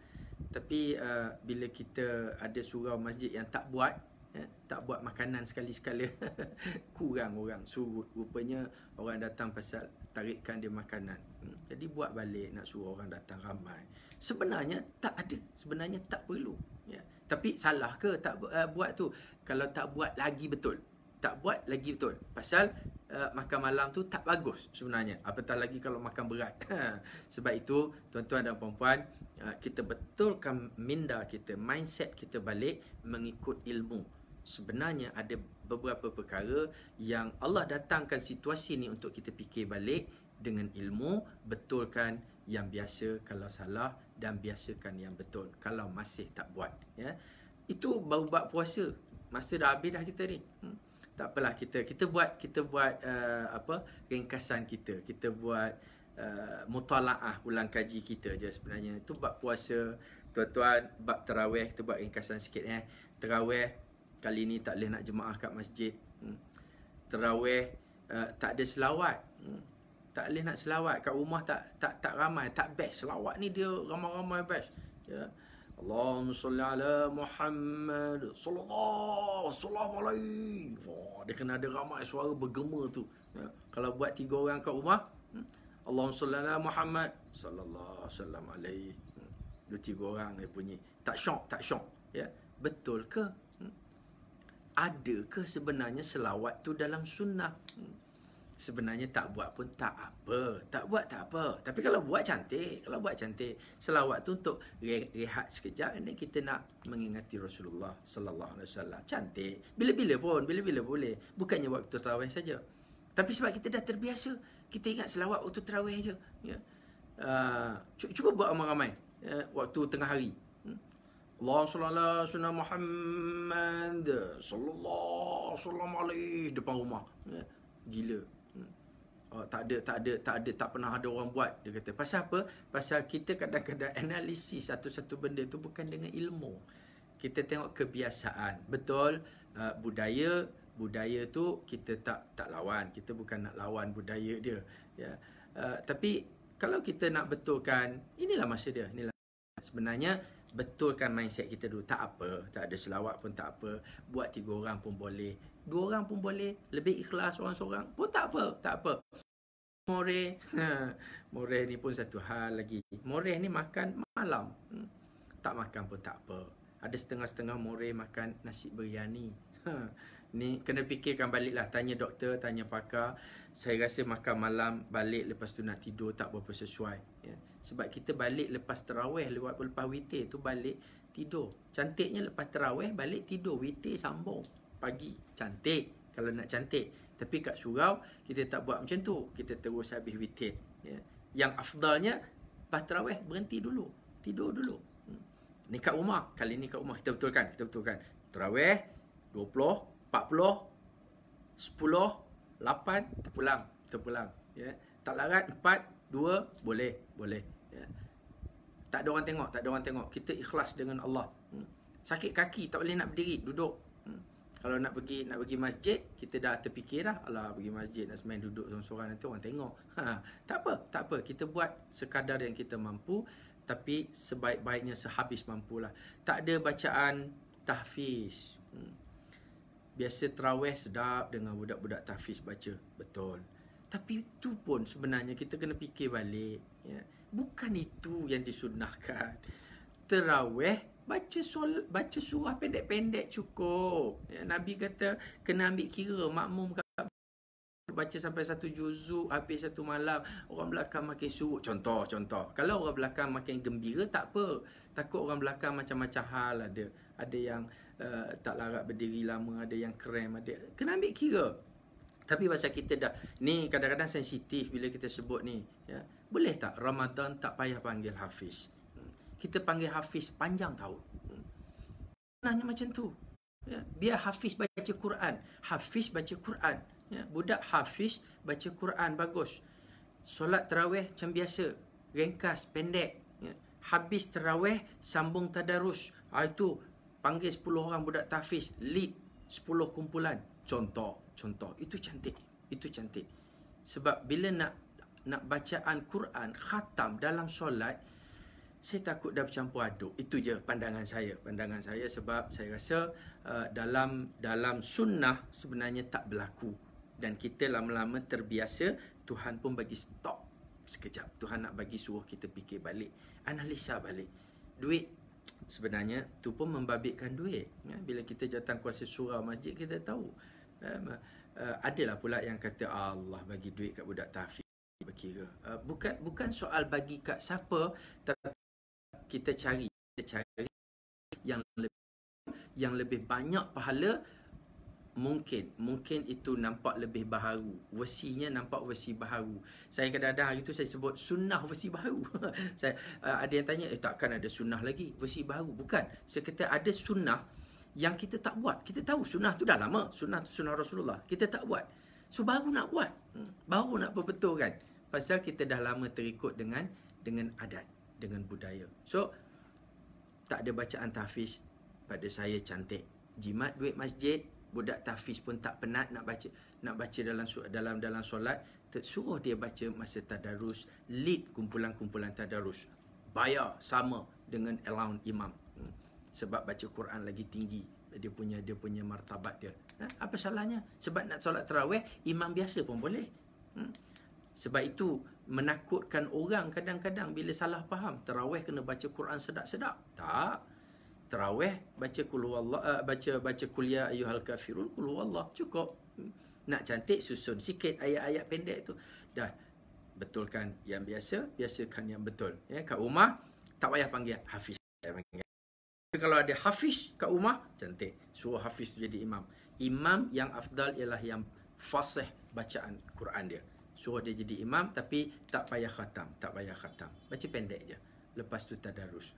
Tapi bila kita ada surau masjid yang tak buat makanan sekali-sekala, kurang orang surut. Rupanya orang datang pasal tarikkan dia makanan. Jadi buat balik, nak suruh orang datang ramai. Sebenarnya tak ada, sebenarnya tak perlu, ya. Tapi salah ke tak buat tu? Kalau tak buat lagi betul. Pasal makan malam tu tak bagus sebenarnya. Apatah lagi kalau makan berat. Sebab itu, tuan-tuan dan puan-puan, kita betulkan minda kita, mindset kita balik mengikut ilmu. Sebenarnya ada beberapa perkara yang Allah datangkan situasi ni untuk kita fikir balik dengan ilmu, betulkan yang biasa kalau salah dan biasakan yang betul kalau masih tak buat, ya. Itu baru bab puasa. Masa dah habis dah kita ni. Tak apalah, kita buat ringkasan kita. Kita buat mutalaah, ulang kaji kita je sebenarnya. Itu bab puasa. Tuan-tuan, bab tarawih kita buat ringkasan sikit, Tarawih kali ni tak boleh nak jemaah kat masjid. Tarawih tak ada selawat. Tak boleh nak selawat kat rumah, tak ramai, tak best. Selawat ni dia ramai-ramai best, ya. Allahumma salli ala Muhammad sallallahu alaihi. Dia kena ada ramai suara bergema tu, ya. Kalau buat 3 orang kat rumah, Allahumma salli ala Muhammad sallallahu alaihi. 2-3 orang dia bunyi. Tak syok, ya. Betul ke? adakah sebenarnya selawat tu dalam sunnah? Sebenarnya tak buat pun tak apa. Tak buat tak apa. Tapi kalau buat cantik. Kalau buat cantik. Selawat tu untuk rehat sekejap. Dan kita nak mengingati Rasulullah sallallahu alaihi wasallam. Cantik. Bila-bila pun. Bila-bila boleh. Bukannya waktu tarawih saja. Tapi sebab kita dah terbiasa. Kita ingat selawat waktu tarawih je. Ya. Cuba buat ramai-ramai. Waktu tengah hari. Allah sallallahu sunnah Muhammad sallallahu alaihi depan rumah. Ya. Gila. Tak pernah ada orang buat. Dia kata pasal apa? Pasal kita kadang-kadang analisis satu-satu benda tu bukan dengan ilmu. Kita tengok kebiasaan. Betul, budaya tu kita tak lawan. Kita bukan nak lawan budaya dia, ya. Tapi kalau kita nak betulkan, inilah masa dia. Inilah sebenarnya betulkan mindset kita dulu. Tak apa, tak ada selawat pun tak apa. Buat 3 orang pun boleh. 2 orang pun boleh. Lebih ikhlas orang seorang pun tak apa. Tak apa. Moreh ni pun satu hal lagi. Moreh ni makan malam. Tak makan pun tak apa. Ada setengah-setengah moreh makan nasi biryani. Ni kena fikirkan balik lah. Tanya doktor, tanya pakar. Saya rasa makan malam balik lepas tu nak tidur tak berapa sesuai. Ya. Sebab kita balik lepas tarawih, lepas witir tu balik tidur. Cantiknya lepas tarawih balik tidur. Witir sambung pagi. Cantik kalau nak cantik. Tapi kat surau kita tak buat macam tu. Kita terus habis witir. Ya. Yang afdalnya lepas tarawih berhenti dulu. Tidur dulu. Ni kat rumah. Kali ni kat rumah kita betulkan. Tarawih 20, 40, 10, 8 terpulang. Ya. Tak larat 4, 2 boleh. Ya. Tak ada orang tengok. Kita ikhlas dengan Allah. Sakit kaki tak boleh nak berdiri, duduk. Kalau nak pergi masjid, kita dah terfikir dah, alah pergi masjid nak semain duduk seorang-seorang nanti orang tengok. Tak apa. Kita buat sekadar yang kita mampu, tapi sebaik-baiknya sehabis mampulah. Tak ada bacaan tahfiz. Biasa tarawih sedap dengan budak-budak tahfiz baca. Betul. Tapi itu pun sebenarnya kita kena fikir balik. Ya. Bukan itu yang disunnahkan. Tarawih baca surah pendek-pendek cukup. Ya, Nabi kata kena ambil kira makmum baca sampai 1 juzuk habis 1 malam, orang belakang makin surut. Contoh. Kalau orang belakang makin gembira tak apa. Takut orang belakang macam-macam hal ada. Ada yang tak larat berdiri lama, ada yang krem, ada. Kena ambil kira. Tapi pasal kita dah ni kadang-kadang sensitif bila kita sebut ni, ya. Boleh tak Ramadan tak payah panggil hafiz? Kita panggil hafiz panjang tahun. Nanya macam tu. Ya, biar hafiz baca Quran. Hafiz baca Quran. Ya, budak hafiz baca Quran bagus. Solat tarawih macam biasa. Ringkas, pendek. Ya. Habis tarawih sambung tadarus. Itu panggil 10 orang budak tahfiz. Lead 10 kumpulan. Contoh. Itu cantik. Sebab bila nak bacaan Quran khatam dalam solat, saya takut dah bercampur aduk. Itu je pandangan saya sebab saya rasa dalam sunnah sebenarnya tak berlaku. Dan kita lama-lama terbiasa, Tuhan pun bagi stop sekejap. Tuhan nak bagi suruh kita fikir balik, analisa balik. Duit sebenarnya tu pun membabitkan duit. Ya, bila kita jawatan kuasa surau masjid, kita tahu. Adalah pula yang kata Allah bagi duit kat budak tahfiz berkira. Bukan soal bagi kat siapa, tapi kita cari yang lebih banyak pahala. Mungkin itu nampak lebih baharu. Versinya nampak versi baharu. Saya kadang-kadang hari tu saya sebut sunnah versi baharu. Ada yang tanya, takkan ada sunnah lagi versi baharu? Bukan. Saya kata ada sunnah yang kita tak buat. Kita tahu sunnah tu dah lama. Sunnah tu sunnah Rasulullah. Kita tak buat. So baru nak buat. Baru nak perbetulkan. Pasal kita dah lama terikut dengan adat, dengan budaya. So tak ada bacaan tahfiz pada saya cantik. Jimat duit masjid, budak tahfiz pun tak penat nak baca dalam solat. Suruh dia baca masa tadarus, lead kumpulan-kumpulan tadarus. Bayar sama dengan allowance imam. Sebab baca Quran lagi tinggi, dia punya martabat dia. Apa salahnya? Sebab nak solat tarawih, imam biasa pun boleh. Sebab itu menakutkan orang kadang-kadang bila salah faham. Tarawih kena baca Quran sedap-sedap. Tak. Tarawih baca qul huwallah, baca qul ya ayyuhal kafirun, qul huwallah, cukup. Nak cantik susun sikit ayat-ayat pendek tu. Dah betulkan yang biasa, biasakan yang betul. Ya, kat rumah tak payah panggil hafiz. Kalau ada hafiz kat rumah, cantik. Suruh hafiz tu jadi imam. Imam yang afdal ialah yang fasih bacaan Quran dia. Suruh dia jadi imam tapi tak payah khatam, tak payah khatam. Baca pendek je. Lepas tu tadarus.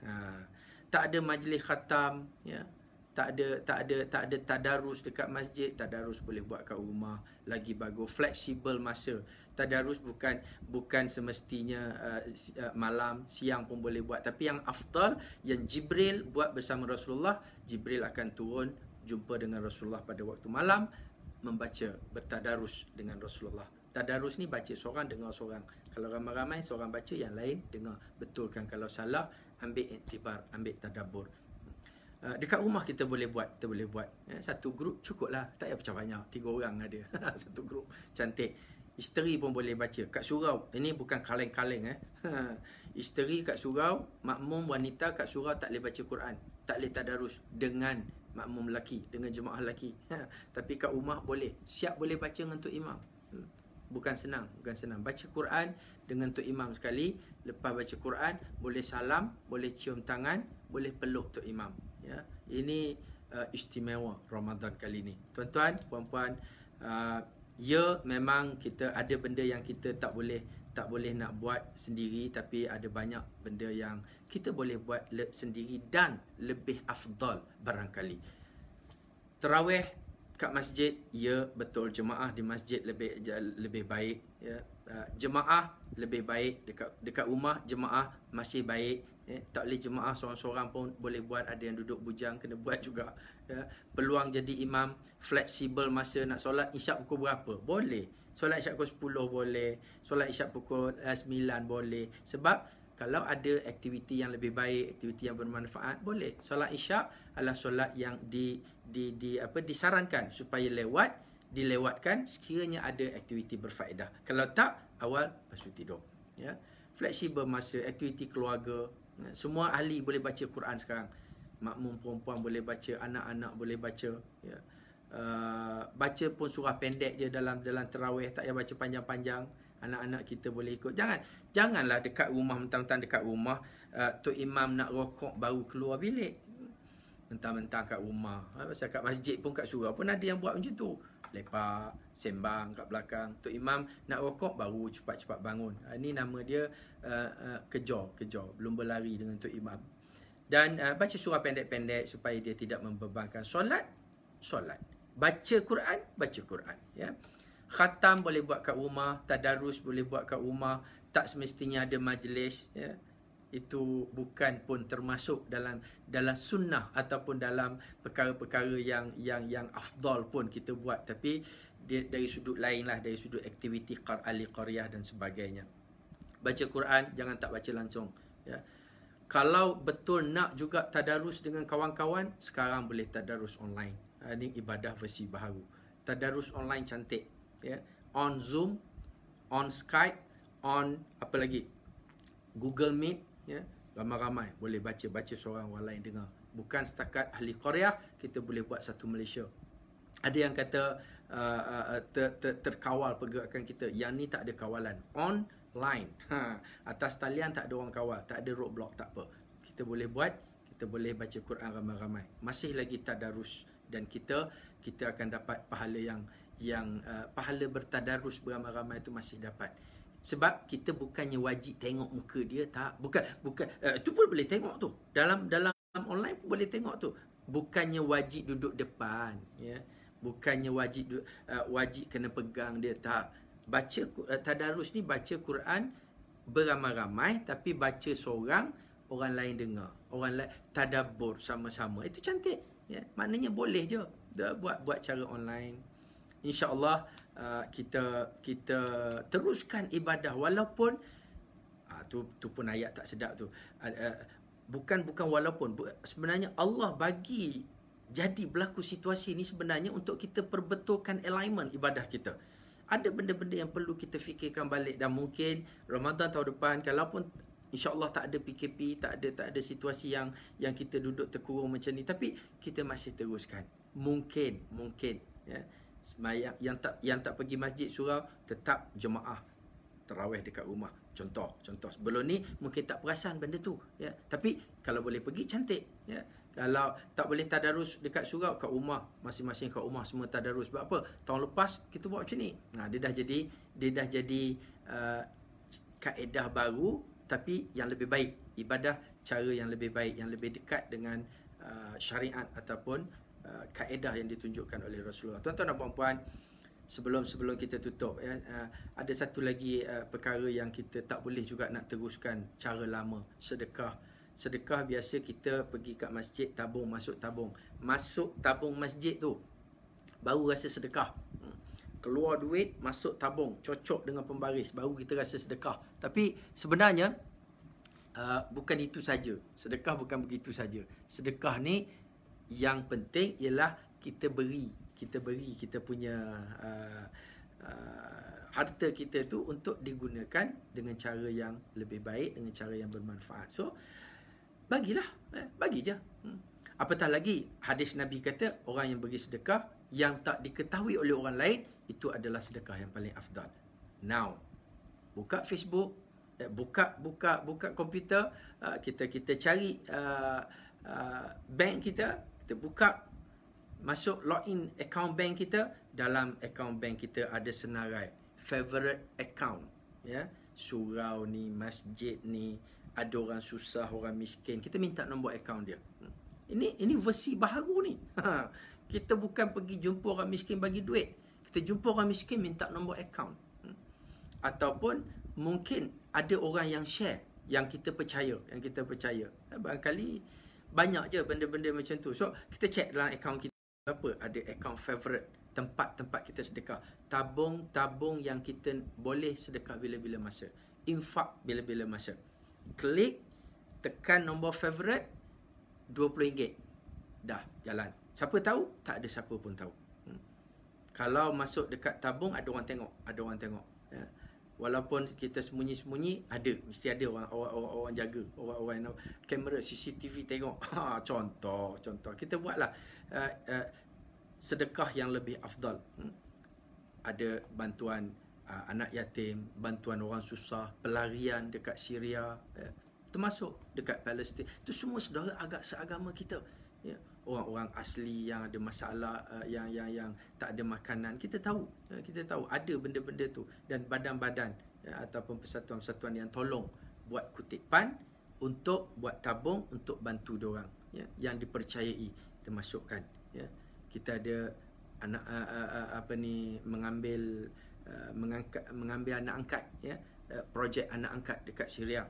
Tak ada majlis khatam, ya. Tak ada tadarus dekat masjid, tadarus boleh buat kat rumah, lagi bagus, fleksibel masa. Tadarus bukan semestinya malam, siang pun boleh buat, tapi yang afdal yang Jibril buat bersama Rasulullah. Jibril akan turun jumpa dengan Rasulullah pada waktu malam, membaca, bertadarus dengan Rasulullah. Tadarus ni baca seorang dengar seorang. Kalau ramai-ramai seorang baca, yang lain dengar, betulkan. Kalau salah, ambil iktibar, ambil tadabbur. Dekat rumah kita boleh buat, satu grup cukup lah, tak payah pecah banyak, 3 orang ada satu grup, cantik. Isteri pun boleh baca kat surau. Ini bukan kaleng-kaleng isteri kat surau, makmum wanita kat surau tak boleh baca Quran, tak boleh tadarus dengan makmum lelaki, dengan jemaah lelaki. Tapi kat rumah boleh, siap boleh baca dengan tok imam. Bukan senang. Baca Quran dengan tok imam sekali. Lepas baca Quran, boleh salam, boleh cium tangan, boleh peluk tok imam. Ya, ini istimewa Ramadan kali ni. Tuan-tuan, puan-puan, ya memang kita ada benda yang kita tak boleh nak buat sendiri, tapi ada banyak benda yang kita boleh buat sendiri dan lebih afdal barangkali. Tarawih kat masjid, ya betul, jemaah di masjid lebih baik, ya. Jemaah lebih baik, dekat rumah jemaah masih baik, ya. Tak boleh jemaah seorang-seorang pun boleh buat, ada yang duduk bujang kena buat juga, ya. Peluang jadi imam, fleksibel masa nak solat isyak pukul berapa boleh, solat isyak pukul 10 boleh, solat isyak pukul 9 boleh. Sebab kalau ada aktiviti yang lebih baik, aktiviti yang bermanfaat, boleh. Solat isyak adalah solat yang disarankan supaya dilewatkan sekiranya ada aktiviti berfaedah. Kalau tak, awal lepas tu tidur. Ya. Fleksibel masa, aktiviti keluarga. Semua ahli boleh baca Quran sekarang. Makmum perempuan boleh baca, anak-anak boleh baca. Ya. Baca pun surah pendek je dalam tarawih, tak payah baca panjang-panjang. Anak-anak kita boleh ikut. Janganlah dekat rumah, mentang-mentang dekat rumah, tok imam nak rokok baru keluar bilik. Mentang-mentang kat rumah. Pasal kat masjid pun, kat surau pun ada yang buat macam tu. Lepak, sembang kat belakang. Tok imam nak rokok baru cepat-cepat bangun. Ini nama dia kejar. Belum berlari dengan tok imam. Dan baca surah pendek-pendek supaya dia tidak membebankan. Solat. Baca Quran, ya. Khatam boleh buat kat rumah, tadarus boleh buat kat rumah, tak semestinya ada majlis, ya. Itu bukan pun termasuk dalam sunnah ataupun dalam perkara-perkara yang afdal pun kita buat, tapi dari sudut lain lah, dari sudut aktiviti ahli qaryah dan sebagainya. Baca Quran jangan tak baca langsung, ya. Kalau betul nak juga tadarus dengan kawan-kawan, sekarang boleh tadarus online. Ini ibadah versi baharu. Tadarus online cantik, ya. On Zoom, on Skype, on apa lagi, Google Meet, ya. Ramai-ramai boleh baca seorang, orang lain dengar. Bukan setakat ahli Korea, kita boleh buat satu Malaysia. Ada yang kata terkawal pergerakan kita. Yang ni tak ada kawalan. Online. Atas talian tak ada orang kawal, tak ada roadblock, tak apa. Kita boleh buat, kita boleh baca Quran ramai-ramai. Masih lagi tadarus, dan kita akan dapat pahala yang pahala bertadarus beramai-ramai itu masih dapat. Sebab kita bukannya wajib tengok muka dia, tak. Bukan itu pun boleh tengok tu. Dalam online pun boleh tengok tu. Bukannya wajib duduk depan, ya. Bukannya wajib kena pegang dia, tak. Baca tadarus ni, baca Quran beramai-ramai, tapi baca seorang, orang lain dengar. Orang lain tadabbur sama-sama. Itu cantik, ya. Maknanya boleh je buat cara online. InsyaAllah kita teruskan ibadah walaupun tu pun ayat tak sedap tu. Bukan walaupun, sebenarnya Allah bagi jadi berlaku situasi ni sebenarnya untuk kita perbetulkan alignment ibadah kita. Ada benda-benda yang perlu kita fikirkan balik, dan mungkin Ramadan tahun depan, kalaupun InsyaAllah tak ada PKP, tak ada situasi yang kita duduk terkurung macam ni. Tapi kita masih teruskan. Mungkin ya, semayang yang tak pergi masjid surau tetap jemaah tarawih dekat rumah. Contoh sebelum ni mungkin tak perasan benda tu, ya. Tapi kalau boleh pergi, cantik, ya. Kalau tak boleh tadarus dekat surau, kat rumah, masing-masing kat rumah semua tadarus. Sebab apa? Tahun lepas kita buat macam ni. Dia dah jadi kaedah baru, tapi yang lebih baik, ibadah cara yang lebih baik, yang lebih dekat dengan syariat ataupun kaedah yang ditunjukkan oleh Rasulullah. Tuan-tuan dan puan-puan, sebelum kita tutup, ya, ada satu lagi perkara yang kita tak boleh juga nak teruskan cara lama, sedekah. Sedekah biasa kita pergi kat masjid, tabung, masuk tabung masjid tu baru rasa sedekah. Keluar duit, masuk tabung, cocok dengan pembaris, baru kita rasa sedekah. Tapi sebenarnya bukan itu saja. Sedekah bukan begitu saja. Sedekah ni yang penting ialah kita beri kita punya harta kita tu untuk digunakan dengan cara yang lebih baik, dengan cara yang bermanfaat. So bagilah, bagi je. Apatah lagi hadis Nabi kata, orang yang bagi sedekah yang tak diketahui oleh orang lain, itu adalah sedekah yang paling afdal. Now, buka Facebook, buka komputer, kita cari bank kita buka, masuk login account bank kita. Dalam account bank kita ada senarai favorite account, ya. Surau ni, masjid ni, ada orang susah, orang miskin, kita minta nombor account dia. Ini versi baru ni. Kita bukan pergi jumpa orang miskin bagi duit. Kita jumpa orang miskin minta nombor account. Ataupun mungkin ada orang yang share, yang kita percaya. Barangkali banyak je benda-benda macam tu. So kita check dalam account kita apa, ada account favorite, tempat-tempat kita sedekah, tabung yang kita boleh sedekah bila-bila masa, infak bila-bila masa. Klik, tekan nombor favorite, RM20. Dah jalan. Siapa tahu? Tak ada siapa pun tahu. Kalau masuk dekat tabung, ada orang tengok, ya. Walaupun kita sembunyi-sembunyi, mesti ada orang jaga, orang kamera CCTV tengok. Contoh kita buatlah sedekah yang lebih afdal. Ada bantuan anak yatim, bantuan orang susah, pelarian dekat Syria, termasuk dekat Palestin. Itu semua saudara agak seagama kita, ya. Orang-orang asli yang ada masalah, yang tak ada makanan, kita tahu ada benda-benda tu. Dan badan-badan, ya, ataupun persatuan-persatuan yang tolong buat kutipan untuk buat tabung untuk bantu diorang, ya, yang dipercayai kita masukkan, ya. Kita ada anak mengambil anak angkat, ya, projek anak angkat dekat Syria.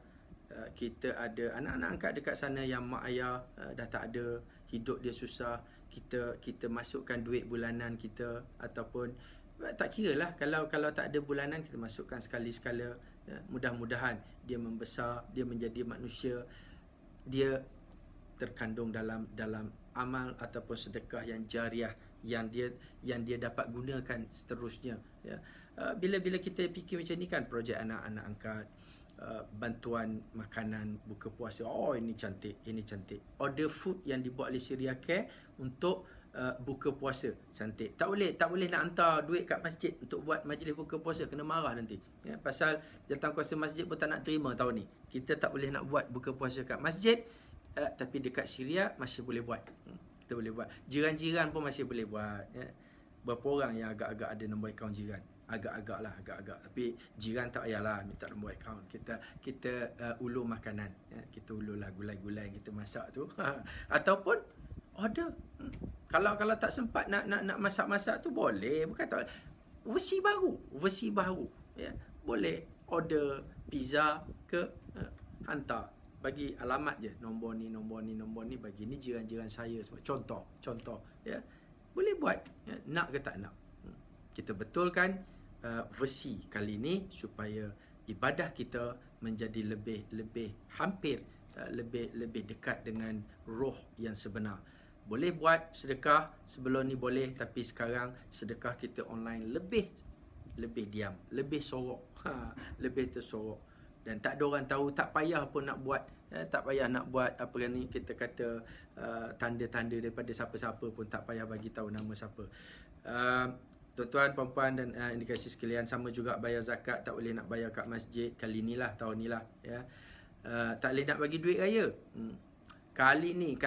Kita ada anak-anak angkat dekat sana yang mak ayah dah tak ada, hidup dia susah. Kita masukkan duit bulanan kita, ataupun tak kira lah, kalau tak ada bulanan, kita masukkan sekali-sekala, ya. Mudah-mudahan dia membesar, dia menjadi manusia, dia terkandung dalam amal ataupun sedekah yang jariah yang dia dapat gunakan seterusnya, ya. Bila kita fikir macam ni kan, projek anak-anak angkat, bantuan makanan buka puasa, ini cantik. Order food yang dibuat oleh Syria Care untuk buka puasa, cantik. Tak boleh nak hantar duit kat masjid untuk buat majlis buka puasa, kena marah nanti, ya. Pasal jawatankuasa masjid pun tak nak terima tahun ni. Kita tak boleh nak buat buka puasa kat masjid, tapi dekat Syria masih boleh buat. Kita boleh buat. Jiran-jiran pun masih boleh buat, ya. Berapa orang yang agak-agak ada nombor akaun jiran? Agak-agak. Tapi jiran tak payahlah minta nombor akaun. Kita ulur makanan, ya. Kita ulurlah gulai-gulai yang kita masak tu. Ataupun order. Kalau tak sempat nak masak-masak tu, boleh. Bukan tak. Versi baru, ya. Boleh order pizza ke, hantar. Bagi alamat je, nombor ni, bagi ni jiran-jiran saya semua. Contoh, ya. Boleh buat, ya. Nak ke tak nak. Kita betulkan versi kali ini supaya ibadah kita menjadi lebih hampir, lebih dekat dengan roh yang sebenar. Boleh buat sedekah sebelum ni boleh, tapi sekarang sedekah kita online lebih diam, lebih sorok, lebih tersorok. Dan tak ada orang tahu, tak payah pun nak buat, tak payah nak buat apa ni kita kata tanda-tanda daripada siapa-siapa pun, tak payah bagi tahu nama siapa. Tuan-tuan, puan-puan dan yang dikasihi sekalian, sama juga bayar zakat, tak boleh nak bayar kat masjid kali ni lah, tahun ni lah ya. Tak boleh nak bagi duit raya. Kali ni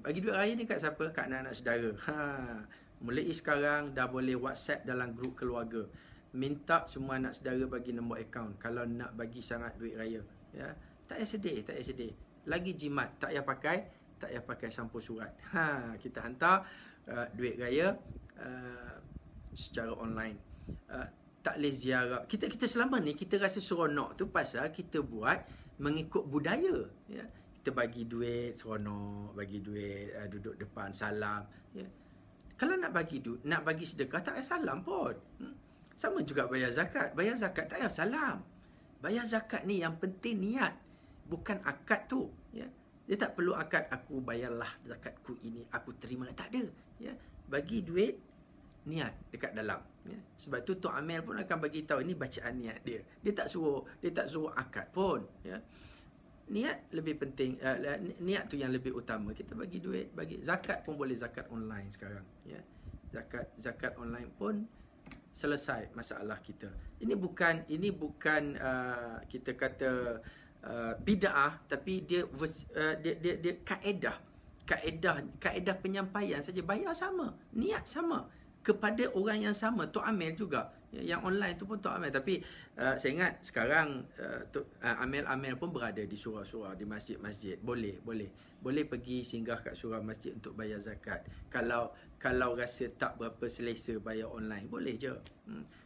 bagi duit raya ni kat siapa? Kat anak-anak saudara. Mulai sekarang dah boleh WhatsApp dalam grup keluarga. Minta semua anak saudara bagi nombor akaun kalau nak bagi sangat duit raya ya. Tak payah sedih, tak payah sedih. Lagi jimat, tak payah pakai sampul surat. Kita hantar duit raya secara online. Tak boleh ziarah. Kita selama ni kita rasa seronok tu pasal kita buat mengikut budaya ya. Kita bagi duit seronok, bagi duit duduk depan salam ya. Kalau nak bagi sedekah tak payah salam pun. Sama juga bayar zakat. Bayar zakat tak payah salam. Bayar zakat ni yang penting niat, bukan akad tu ya. Dia tak perlu akad, aku bayarlah zakatku ini, aku terima lah, tak ada ya. Bagi duit, niat dekat dalam ya. Sebab tu Tok Amel pun akan bagi tahu ini bacaan niat dia. Dia tak suruh akad pun ya. Niat lebih penting, niat tu yang lebih utama. Kita bagi duit, bagi zakat pun boleh, zakat online sekarang ya. Zakat online pun selesai masalah kita. Ini bukan kita kata bid'ah, tapi dia kaedah penyampaian saja. Bayar sama, niat sama kepada orang yang sama. Tok Amel juga yang online tu pun Tok Amel. Tapi saya ingat sekarang Amel pun berada di surau-surau, di masjid-masjid. Boleh pergi singgah kat surau masjid untuk bayar zakat. Kalau rasa tak berapa selesa bayar online, boleh je.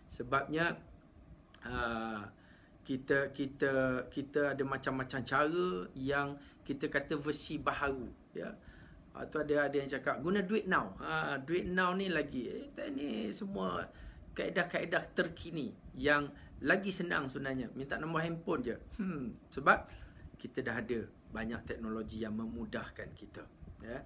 Sebabnya kita ada macam-macam cara yang kita kata versi baharu ya. Atau ada yang cakap guna duit now. Duit now ni lagi ni semua kaedah-kaedah terkini yang lagi senang sebenarnya. Minta nombor handphone je. Sebab kita dah ada banyak teknologi yang memudahkan kita ya.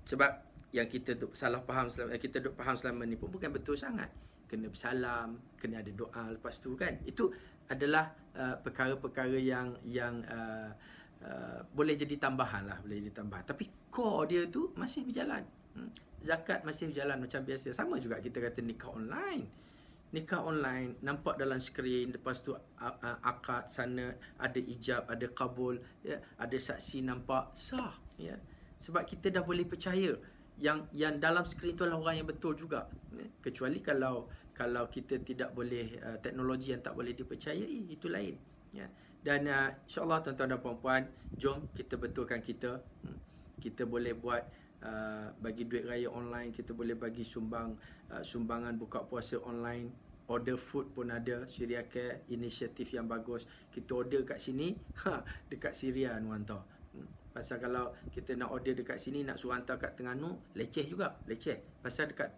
Sebab yang kita tu duk faham selama ni pun bukan betul sangat. Kena bersalam, kena ada doa lepas tu kan. Itu adalah perkara-perkara yang boleh jadi tambahan lah, boleh jadi tambahan. Tapi core dia tu masih berjalan. Zakat masih berjalan macam biasa. Sama juga kita kata nikah online. Nikah online nampak dalam skrin, lepas tu akad sana ada ijab, ada kabul ya, ada saksi nampak sah ya. Sebab kita dah boleh percaya yang dalam skrin tu adalah orang yang betul juga ya. Kecuali kalau kita tidak boleh, teknologi yang tak boleh dipercayai, itu lain ya. Dan insyaAllah tuan-tuan dan puan-puan, jom kita betulkan kita boleh buat bagi duit raya online, kita boleh bagi sumbangan buka puasa online, order food pun ada. Syria Care inisiatif yang bagus. Kita order kat sini, dekat Syria nu hantar. Pasal kalau kita nak order dekat sini, nak suruh hantar kat Terengganu, leceh juga, leceh. Pasal dekat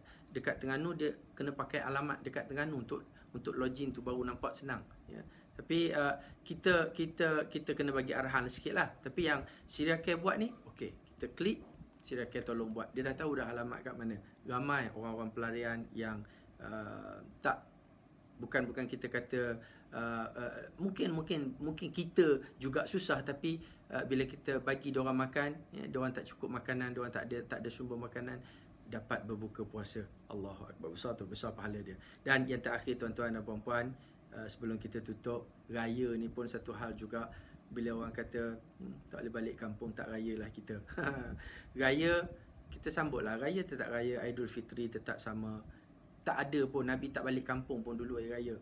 Terengganu dia kena pakai alamat dekat Terengganu untuk login tu baru nampak senang ya. Tapi kita kena bagi arahan sikitlah. Tapi yang Syria Care buat ni, okey, kita klik Syria Care tolong buat. Dia dah tahu dah alamat kat mana. Ramai orang-orang pelarian yang bukan kita kata mungkin kita juga susah, tapi bila kita bagi diorang makan ya, diorang tak cukup makanan, diorang tak ada sumber makanan, dapat berbuka puasa. Allahu Akbar, besar pahala dia. Dan yang terakhir tuan-tuan dan puan-puan, sebelum kita tutup, raya ni pun satu hal juga. Bila orang kata tak boleh balik kampung, tak raya lah kita. Raya kita sambutlah, raya tetap raya, Aidilfitri tetap sama. Tak ada pun, Nabi tak balik kampung pun dulu hari raya.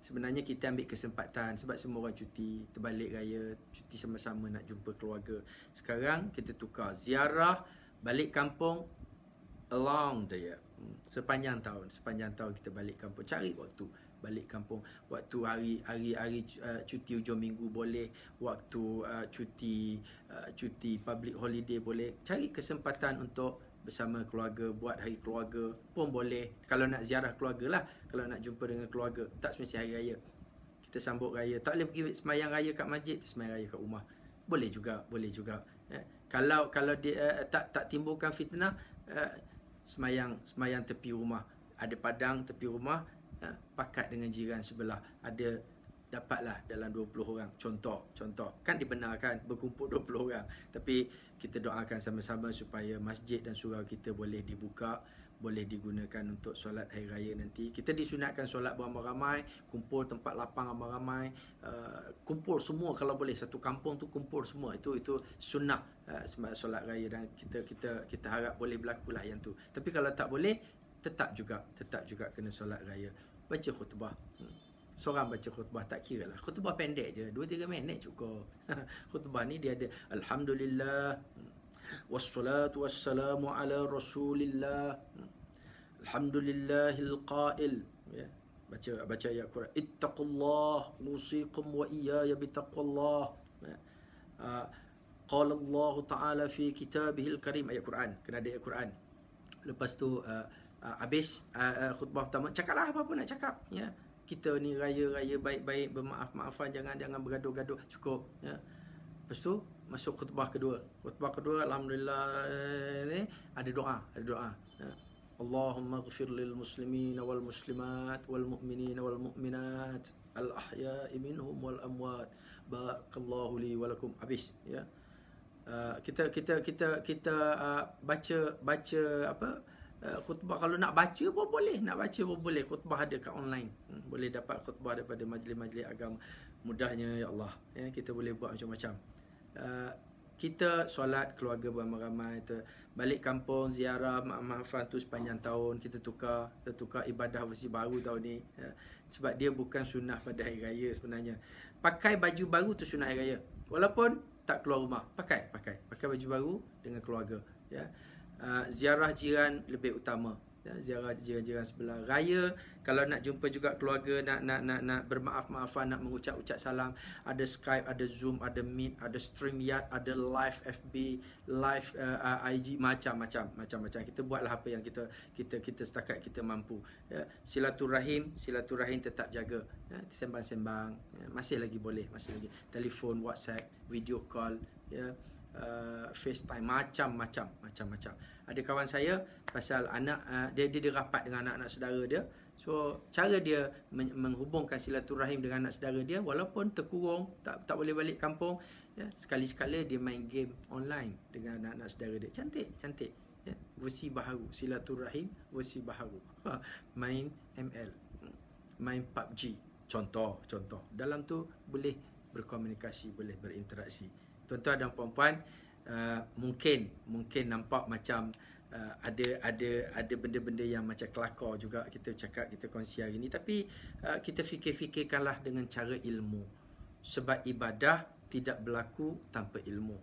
Sebenarnya kita ambil kesempatan sebab semua orang cuti, terbalik raya, cuti sama-sama nak jumpa keluarga. Sekarang kita tukar ziarah, balik kampung along the year. Sepanjang tahun kita balik kampung, cari waktu balik kampung. Waktu hari cuti hujung minggu boleh, waktu cuti public holiday boleh. Cari kesempatan untuk bersama keluarga, buat hari keluarga pun boleh. Kalau nak ziarah keluarga lah, kalau nak jumpa dengan keluarga, tak semestinya hari raya. Kita sambut raya, tak boleh pergi semayang raya kat masjid, semayang raya kat rumah. Boleh juga. Ya. Kalau dia tak timbulkan fitnah, semayang tepi rumah. Ada padang tepi rumah, pakat dengan jiran sebelah. Ada dapatlah dalam 20 orang. Contoh kan dibenarkan berkumpul 20 orang, tapi kita doakan sama-sama supaya masjid dan surau kita boleh dibuka, boleh digunakan untuk solat hari raya nanti. Kita disunatkan solat beramai-ramai, kumpul tempat lapang ramai-ramai, kumpul semua kalau boleh, satu kampung tu kumpul semua. Itu sunnah solat raya, dan kita harap boleh berlakulah yang tu. Tapi kalau tak boleh, tetap juga kena solat raya. Baca khutbah. Seorang baca khutbah tak kira lah. Khutbah pendek je, 2-3 minit cukup. Khutbah ni dia ada alhamdulillah, wassalatu wassalamu ala rasulillah, alhamdulillahil qail, ya. Baca ayat Quran, ittaqullah usikum wa iyaya bitaqwallah, ya. Qala Allah Ta'ala fi kitabihil karim, ayat Quran, kena ada ayat Quran. Lepas tu habis khutbah pertama, cakaplah apa-apa nak cakap, ya. Kita ni raya baik-baik, bermaaf-maafan, jangan bergaduh-gaduh, cukup, ya. Lepas tu masuk khutbah kedua. Khutbah kedua, alhamdulillah, ni ada doa, ya. Allahumma ighfir lil muslimin wal muslimat wal mu'minin wal mu'minat al ahya'i minhum wal amwat, barakallahu li wa lakum. Habis, ya. Kita baca apa, khutbah. Kalau nak baca pun boleh, khutbah ada kat online, boleh dapat khutbah daripada majlis-majlis agama. Mudahnya, ya Allah, ya, kita boleh buat macam-macam. Kita solat keluarga beramai-ramai, balik kampung ziarah maaf-maafan tu sepanjang tahun, kita tukar ibadah versi baru tahun ni, ya. Sebab dia bukan sunnah pada hari raya sebenarnya. Pakai baju baru tu sunnah hari raya, walaupun tak keluar rumah, pakai baju baru dengan keluarga, ya. Ziarah jiran lebih utama, ya, ziarah jiran-jiran sebelah. Raya kalau nak jumpa juga keluarga, nak bermaaf-maafan, nak mengucap salam, ada Skype, ada Zoom, ada Meet, ada StreamYard, ada live FB, live IG, macam-macam. Kita buatlah apa yang kita setakat kita mampu, ya. Silaturahim tetap jaga, ya. Sembang-sembang, ya. Masih lagi boleh, telefon, WhatsApp, video call, ya. FaceTime, macam-macam. Ada kawan saya pasal anak, dia rapat dengan anak-anak saudara dia. So cara dia menghubungkan silaturahim dengan anak saudara dia, walaupun terkurung, tak boleh balik kampung, ya, sekali-sekala dia main game online dengan anak-anak saudara dia. Cantik, ya. Versi baharu, silaturahim versi baharu. Main ML, main PUBG, contoh. Dalam tu boleh berkomunikasi, boleh berinteraksi. Tuan-tuan dan puan-puan, mungkin nampak macam ada benda-benda yang macam kelakar juga kita cakap, kita kongsi hari ni, tapi kita fikirkanlah dengan cara ilmu. Sebab ibadah tidak berlaku tanpa ilmu.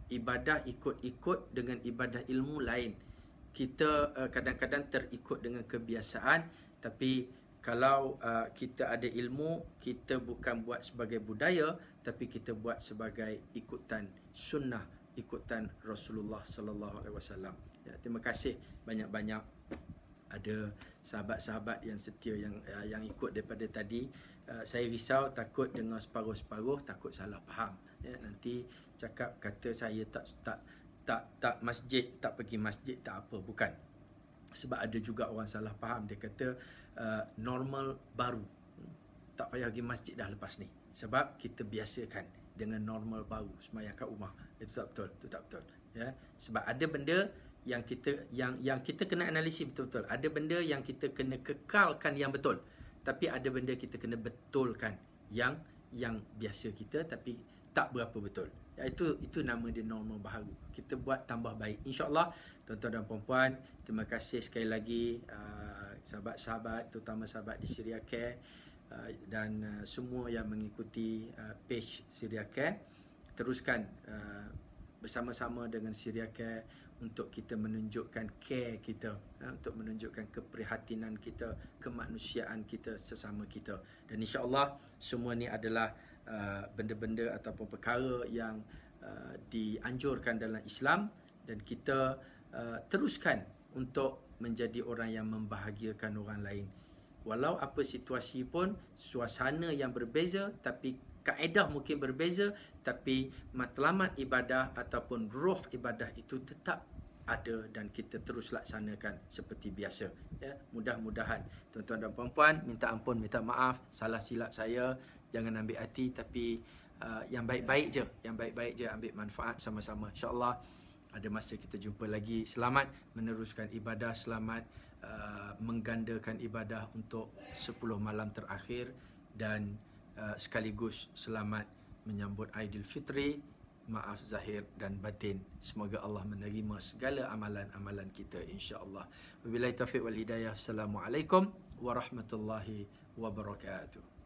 Ibadah ikut-ikut dengan ibadah ilmu lain. Kita kadang-kadang terikut dengan kebiasaan, tapi kalau kita ada ilmu, kita bukan buat sebagai budaya, tapi kita buat sebagai ikutan sunnah, ikutan Rasulullah sallallahu alaihi wasallam. Ya, terima kasih banyak-banyak ada sahabat-sahabat yang setia yang ikut daripada tadi. Saya risau takut dengar separuh-separuh, takut salah faham. Ya, nanti cakap kata saya tak masjid, tak pergi masjid, tak apa, bukan. Sebab ada juga orang salah faham, dia kata normal baru, tak payah pergi masjid dah lepas ni, sebab kita biasakan dengan normal baru, sembahyang kat rumah. Itu tak betul, ya. Sebab ada benda yang kita kena analisis betul-betul. Ada benda yang kita kena kekalkan yang betul, tapi ada benda kita kena betulkan yang biasa kita tapi tak berapa betul. Ya, itu nama dia normal baharu. Kita buat tambah baik, insya-Allah. Tuan-tuan dan puan-puan, terima kasih sekali lagi sahabat-sahabat, terutama sahabat di Syria Care, dan semua yang mengikuti page Syria Care. Teruskan bersama-sama dengan Syria Care untuk kita menunjukkan care kita, untuk menunjukkan keprihatinan kita, kemanusiaan kita sesama kita. Dan insya-Allah semua ni adalah benda-benda ataupun perkara yang dianjurkan dalam Islam, dan kita teruskan untuk menjadi orang yang membahagiakan orang lain. Walau apa situasi pun, suasana yang berbeza, tapi kaedah mungkin berbeza, tapi matlamat ibadah ataupun roh ibadah itu tetap ada, dan kita terus laksanakan seperti biasa, ya. Mudah-mudahan tuan-tuan dan puan-puan, minta ampun, minta maaf salah silap saya, Jangan ambil hati, tapi yang baik-baik je. Yang baik-baik je, ambil manfaat sama-sama. InsyaAllah ada masa kita jumpa lagi. Selamat meneruskan ibadah, selamat menggandakan ibadah untuk 10 malam terakhir, dan sekaligus selamat menyambut Aidilfitri. Maaf zahir dan batin. Semoga Allah menerima segala amalan-amalan kita, insya-Allah. Wabillahi taufiq wal hidayah. Assalamualaikum warahmatullahi wabarakatuh.